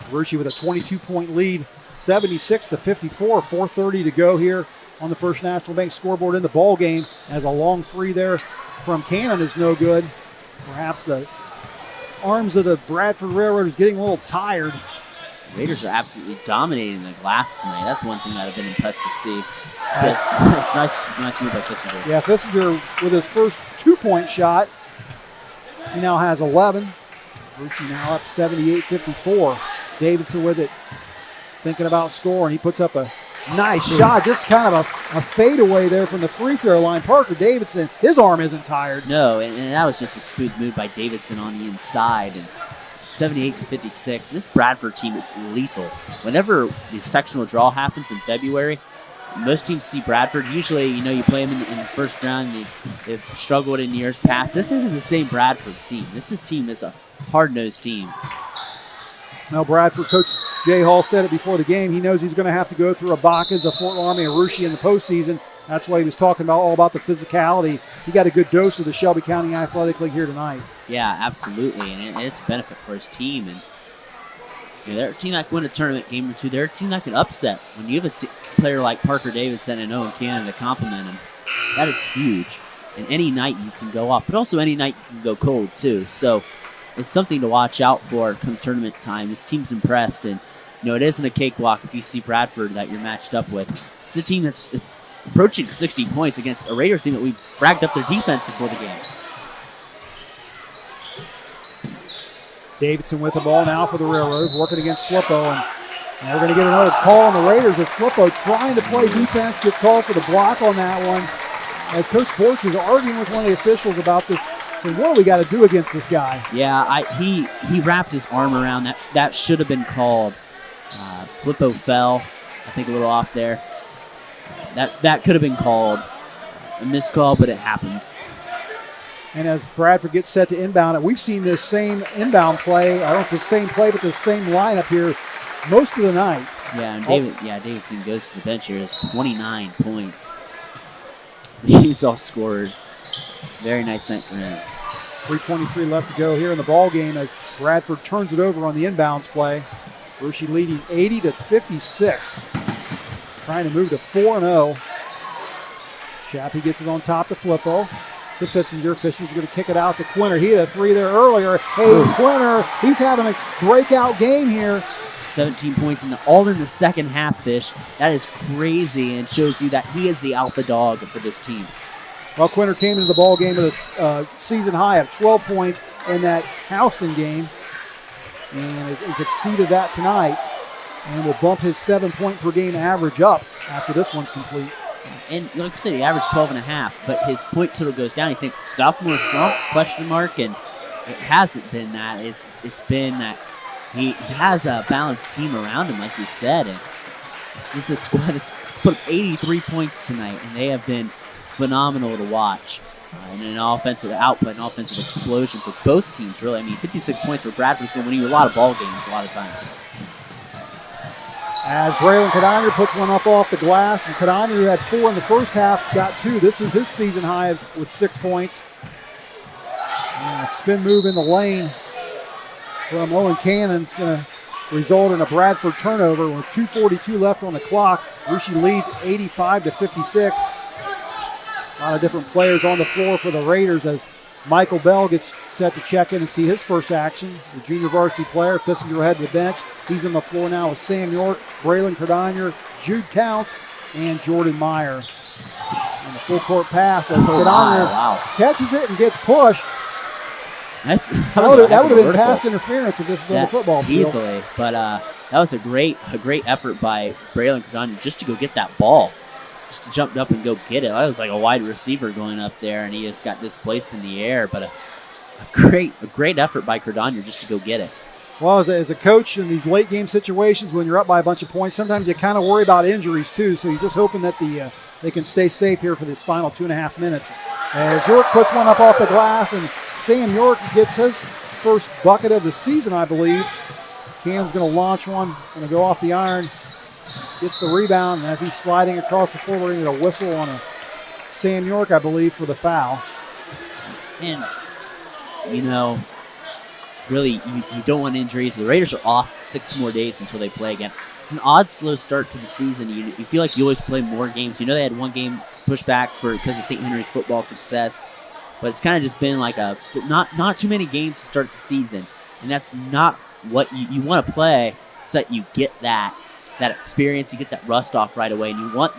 Rushi with a 22-point lead, 76-54, 4:30 to go here on the First National Bank scoreboard in the ball game. As a long three there from Cannon is no good. Perhaps the arms of the Bradford Railroaders getting a little tired. Raiders are absolutely dominating the glass tonight. That's one thing that I've been impressed to see. It's nice move by Fissinger. Yeah, Fissinger with his first 2-point shot. He now has 11. Rushi now up 78-54. Davidson with it, thinking about scoring. He puts up a nice shot, just kind of a fadeaway there from the free throw line. Parker Davidson, his arm isn't tired. No, and that was just a smooth move by Davidson on the inside. And 78-56. This Bradford team is lethal. Whenever the sectional draw happens in February, most teams see Bradford. Usually, you play them in the first round. They've struggled in years past. This isn't the same Bradford team. This team is a hard-nosed team. Now, Bradford coach Jay Hall said it before the game. He knows he's going to have to go through a Bockins, a Fort Laramie, and Rushi in the postseason. That's why he was talking about all about the physicality. He got a good dose of the Shelby County Athletic League here tonight. Yeah, absolutely, and it's a benefit for his team. And they're a team that can win a tournament game or two. They're a team that can upset. When you have a player like Parker Davidson and Owen Cannon to compliment him, that is huge. And any night you can go up, but also any night you can go cold too. So it's something to watch out for come tournament time. This team's impressed, and it isn't a cakewalk if you see Bradford that you're matched up with. It's a team that's approaching 60 points against a Raiders team that we bragged up their defense before the game. Davidson with the ball now for the Railroads, working against Flippo, and And we're going to get another call on the Raiders as Flippo trying to play defense gets called for the block on that one. As Coach Borch is arguing with one of the officials about this. So what do we got to do against this guy? Yeah, he wrapped his arm around that. That should have been called. Flippo fell, I think, a little off there. That could have been called. A missed call, but it happens. And as Bradford gets set to inbound, and we've seen this same inbound play, I don't know if it's the same play, but the same lineup here most of the night. Yeah, and Davidson goes to the bench here. Has 29 points. He's all scorers. Very nice night for him. 3:23 left to go here in the ball game as Bradford turns it over on the inbounds play. Russia leading 80-56. Trying to move to 4-0. Shappy gets it on top to Flippo. To Fissinger. Fissinger's going to kick it out to Quinter. He had a three there earlier. Hey, Quinter, he's having a breakout game here. 17 points all in the second half, Fish. That is crazy and shows you that he is the alpha dog for this team. Well, Quinter came into the ball game with a season high of 12 points in that Houston game and has exceeded that tonight and will bump his 7-point per game average up after this one's complete. And like I said, he averaged 12.5, but his point total goes down. You think sophomore slump, question mark, and it hasn't been that. It's been that he has a balanced team around him, like we said, and this is a squad that's put up 83 points tonight, and they have been phenomenal to watch. And an offensive output, an offensive explosion for both teams, really. I mean, 56 points for Bradford's going to win you a lot of ball games a lot of times. As Braylon Cadogna puts one up off the glass, and Cadogna, who had 4 in the first half, got 2. This is his season high with 6 points. And a spin move in the lane from Owen Cannon's going to result in a Bradford turnover with 2:42 left on the clock. Russia leads 85-56. A lot of different players on the floor for the Raiders as Michael Bell gets set to check in and see his first action. The junior varsity player, Fissinger will head to the bench. He's on the floor now with Sam York, Braylon Cadogna, Jude Counts, and Jordan Meyer. And the full court pass as Cadogna catches it and gets pushed. That would have been pass interference if this was on the football field. Easily, but that was a great effort by Braylon Cadogna just to go get that ball. Just to jump up and go get it. That was like a wide receiver going up there, and he just got displaced in the air. But a great effort by Cadogna just to go get it. Well, as a coach in these late game situations, when you're up by a bunch of points, sometimes you kind of worry about injuries too. So you're just hoping that they can stay safe here for this final 2.5 minutes. As York puts one up off the glass, and Sam York gets his first bucket of the season, I believe. Cam's going to launch one, going to go off the iron. Gets the rebound, and as he's sliding across the floor, we're going to get a whistle on a Sam York, I believe, for the foul. And, really, you don't want injuries. The Raiders are off 6 more days until they play again. It's an odd, slow start to the season. You feel like you always play more games. They had one game pushed back because of St. Henry's football success, but it's kind of just been like not too many games to start the season, and that's not what you want to play so that you get that experience, you get that rust off right away, and you want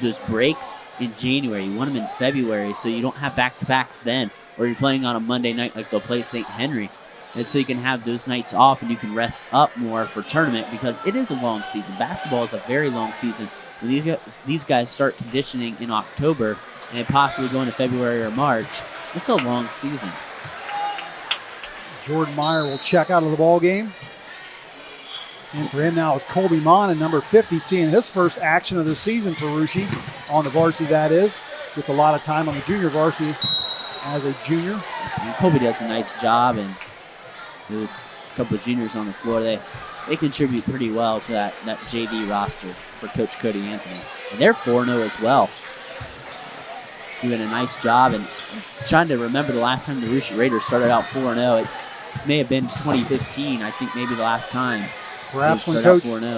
those breaks in January. You want them in February so you don't have back-to-backs then, or you're playing on a Monday night like they'll play St. Henry, and so you can have those nights off and you can rest up more for tournament because it is a long season. Basketball is a very long season. When these guys start conditioning in October and possibly go into February or March, it's a long season. Jordan Meyer will check out of the ball game. And for him now is Colby Mon, number 50, seeing his first action of the season for Russia on the varsity, that is. Gets a lot of time on the junior varsity as a junior. And Colby does a nice job, and there's a couple of juniors on the floor. They contribute pretty well to that JV roster for Coach Cody Anthony. And they're 4-0 as well. Doing a nice job, and I'm trying to remember the last time the Russia Raiders started out 4-0. It may have been 2015, I think maybe the last time. Perhaps when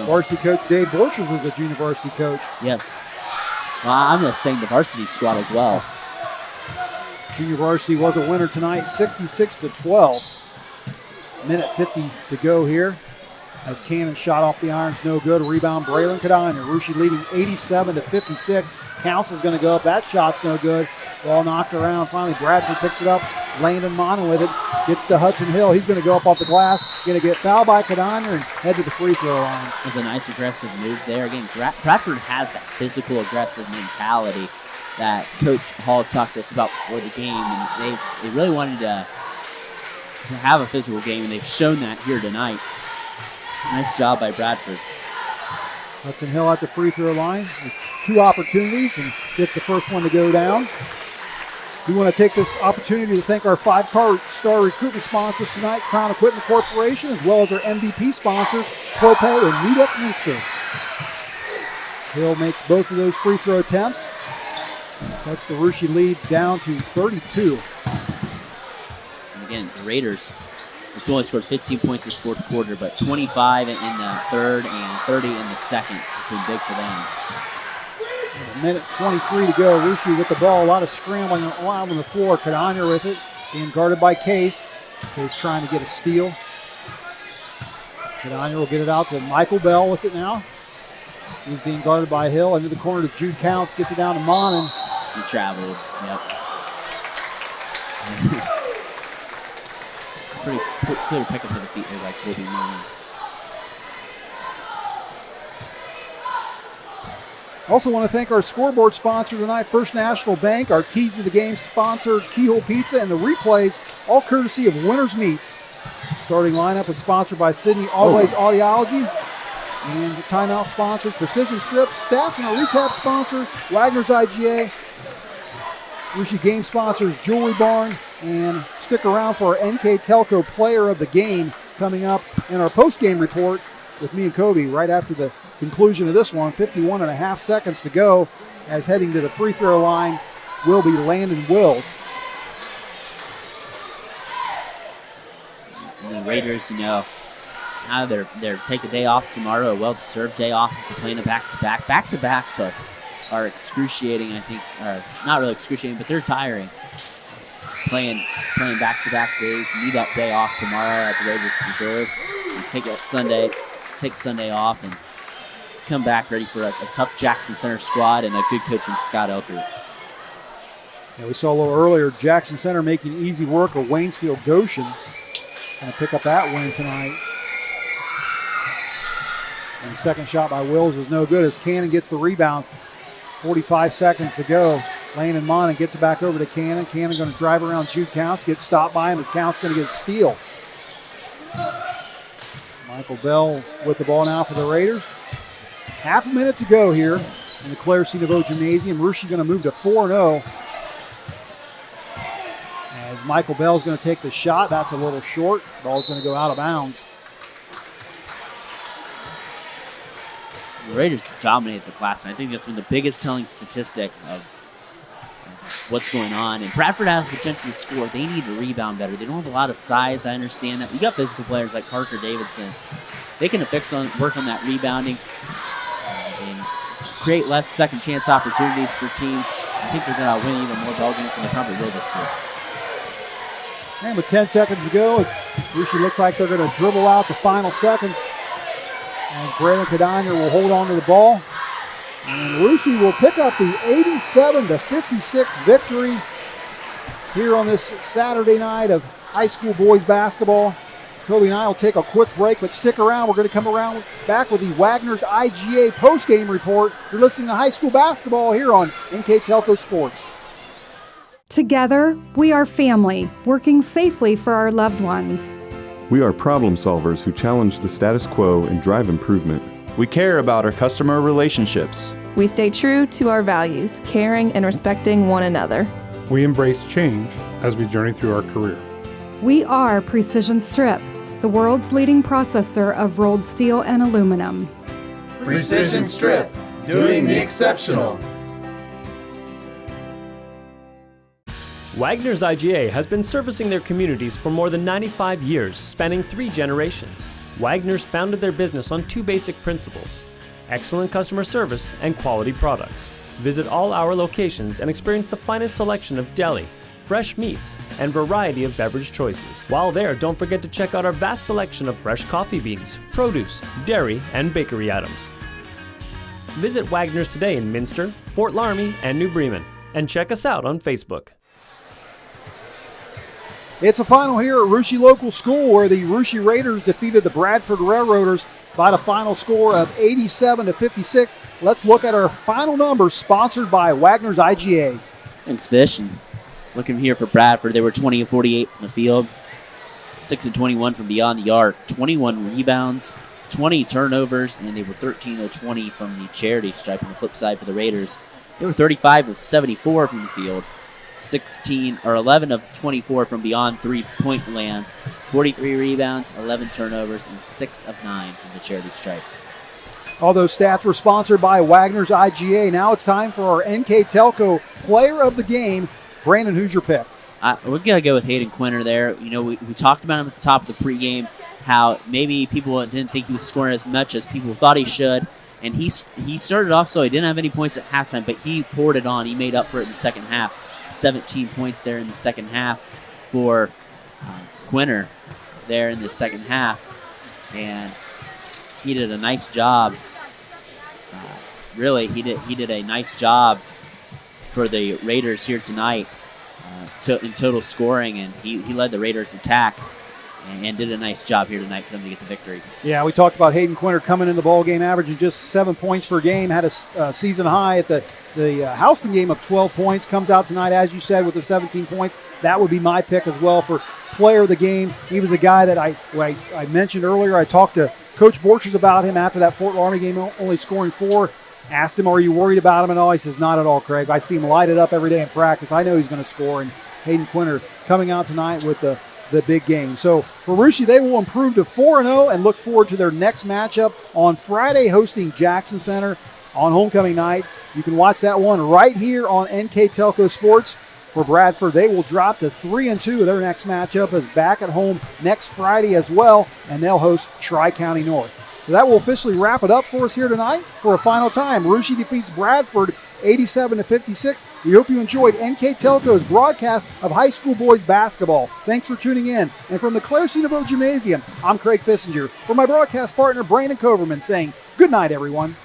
varsity coach Dave Borchers was a junior varsity coach. Yes. Well, I'm just saying the varsity squad as well. Junior varsity was a winner tonight, 66-12. Minute 50 to go here. As Cannon shot off the irons, no good. Rebound, Braylon Cadogna. Russia leading 87-56. Counts is going to go up. That shot's no good. Ball knocked around. Finally, Bradford picks it up Landon Mono with it. Gets to Hudson Hill. He's going to go up off the glass. Going to get fouled by Cadonner and head to the free throw line. It was a nice aggressive move there. Again, Bradford has that physical, aggressive mentality that Coach Hall talked to us about before the game, and they really wanted to have a physical game, and they've shown that here tonight. Nice job by Bradford. Hudson Hill at the free throw line with 2 opportunities and gets the first one to go down. We want to take this opportunity to thank our 5-star recruitment sponsors tonight, Crown Equipment Corporation, as well as our MVP sponsors, Clopay and Nidec Minster. Hill makes both of those free throw attempts. Cuts the Russia lead down to 32. And again, the Raiders, it's only scored 15 points this fourth quarter, but 25 in the third and 30 in the second has been big for them. A minute 23 to go. Russia with the ball. A lot of scrambling around on the floor. Cadonner with it. Being guarded by Case. Case trying to get a steal. Cadonner will get it out to Michael Bell with it now. He's being guarded by Hill. Into the corner to Jude Counts. Gets it down to Monin. He traveled. Yep. Pretty clear pickup of the feet there by Kobe Monin. Also want to thank our scoreboard sponsor tonight, First National Bank, our Keys to the Game sponsor, Keyhole Pizza, and the replays, all courtesy of Winners Meats. Starting lineup is sponsored by Sydney Always Audiology, and the timeout sponsor, Precision Strip, stats and a recap sponsor, Wagner's IGA. Russia game sponsors, Jewelry Barn, and stick around for our NKTelco Player of the Game coming up in our post-game report with me and Kobe right after the conclusion of this one. 51 and a half seconds to go, as heading to the free throw line will be Landon Wills. And the Raiders, now they're take a day off tomorrow, a well-deserved day off after playing a back-to-back. Back-to-backs are excruciating, I think, or not really excruciating, but they're tiring. Playing back-to-back days. You need that day off tomorrow that the Raiders deserve. And take Sunday off and come back ready for a tough Jackson Center squad and a good coach in Scott Elkert. Yeah, we saw a little earlier Jackson Center making easy work of Waynesfield Goshen. Going to pick up that win tonight. And the second shot by Wills is no good as Cannon gets the rebound. 45 seconds to go. Landon Monin gets it back over to Cannon. Cannon going to drive around Jude Counts, gets stopped by him as Counts going to get a steal. Michael Bell with the ball now for the Raiders. Half a minute to go here in the Claire C. Naveau Gymnasium. Russia going to move to 4-0. As Michael Bell's going to take the shot. That's a little short. Ball's going to go out of bounds. The Raiders dominated the class, and I think that's one of the biggest telling statistic of what's going on. And Bradford has the potential to score. They need to rebound better. They don't have a lot of size. I understand that. You got physical players like Parker Davidson. They can work on that rebounding and create less second chance opportunities for teams. I think they're going to win even more ball games than they probably will this year. And with 10 seconds to go, Russia looks like they're going to dribble out the final seconds. As Brandon Cadonner will hold on to the ball. And Russia will pick up the 87-56 victory here on this Saturday night of high school boys basketball. Kobe and I will take a quick break, but stick around. We're going to come around back with the Wagner's IGA postgame report. You're listening to high school basketball here on NKTelco Sports. Together, we are family, working safely for our loved ones. We are problem solvers who challenge the status quo and drive improvement. We care about our customer relationships. We stay true to our values, caring and respecting one another. We embrace change as we journey through our career. We are Precision Strip, the world's leading processor of rolled steel and aluminum. Precision Strip, doing the exceptional. Wagner's IGA has been servicing their communities for more than 95 years, spanning 3 generations. Wagner's founded their business on 2 basic principles: excellent customer service and quality products. Visit all our locations and experience the finest selection of deli, fresh meats, and variety of beverage choices. While there, don't forget to check out our vast selection of fresh coffee beans, produce, dairy, and bakery items. Visit Wagner's today in Minster, Fort Laramie, and New Bremen, and check us out on Facebook. It's a final here at Russia Local School where the Russia Raiders defeated the Bradford Railroaders by the final score of 87-56. Let's look at our final numbers, sponsored by Wagner's IGA. Thanks, Fish. And looking here for Bradford, they were 20 of 48 from the field, 6 of 21 from beyond the arc, 21 rebounds, 20 turnovers, and they were 13 of 20 from the charity stripe on the flip side for the Raiders. They were 35 of 74 from the field, 11 of 24 from beyond three-point land, 43 rebounds, 11 turnovers, and 6 of 9 from the charity stripe. All those stats were sponsored by Wagner's IGA. Now it's time for our NKTelco Player of the Game. Brandon, who's your pick? We're going to go with Hayden Quinter there. You know, we talked about him at the top of the pregame, how maybe people didn't think he was scoring as much as people thought he should. And he started off so he didn't have any points at halftime, but he poured it on. He made up for it in the second half. 17 points there in the second half for Quinter there in the second half. And he did a nice job. Really, he did a nice job for the Raiders here tonight in total scoring, and he led the Raiders' attack and did a nice job here tonight for them to get the victory. Yeah, we talked about Hayden Quinter coming in the ball game, averaging just 7 points per game, had a season high at the Houston game of 12 points, comes out tonight, as you said, with the 17 points. That would be my pick as well for player of the game. He was a guy that I mentioned earlier. I talked to Coach Borchers about him after that Fort Laramie game, only scoring 4. Asked him, are you worried about him at all? He says, not at all, Craig. I see him light it up every day in practice. I know he's going to score. And Hayden Quinter coming out tonight with the big game. So for Russia, they will improve to 4-0 and look forward to their next matchup on Friday, hosting Jackson Center on homecoming night. You can watch that one right here on NKTelco Sports. For Bradford, they will drop to 3-2. Their next matchup is back at home next Friday as well, and they'll host Tri-County North. So that will officially wrap it up for us here tonight. For a final time, Russia defeats Bradford 87-56. We hope you enjoyed NKTelco's broadcast of high school boys basketball. Thanks for tuning in. And from the Claire C. Deveau Gymnasium, I'm Craig Fissinger. For my broadcast partner, Brandon Coverman, saying good night, everyone.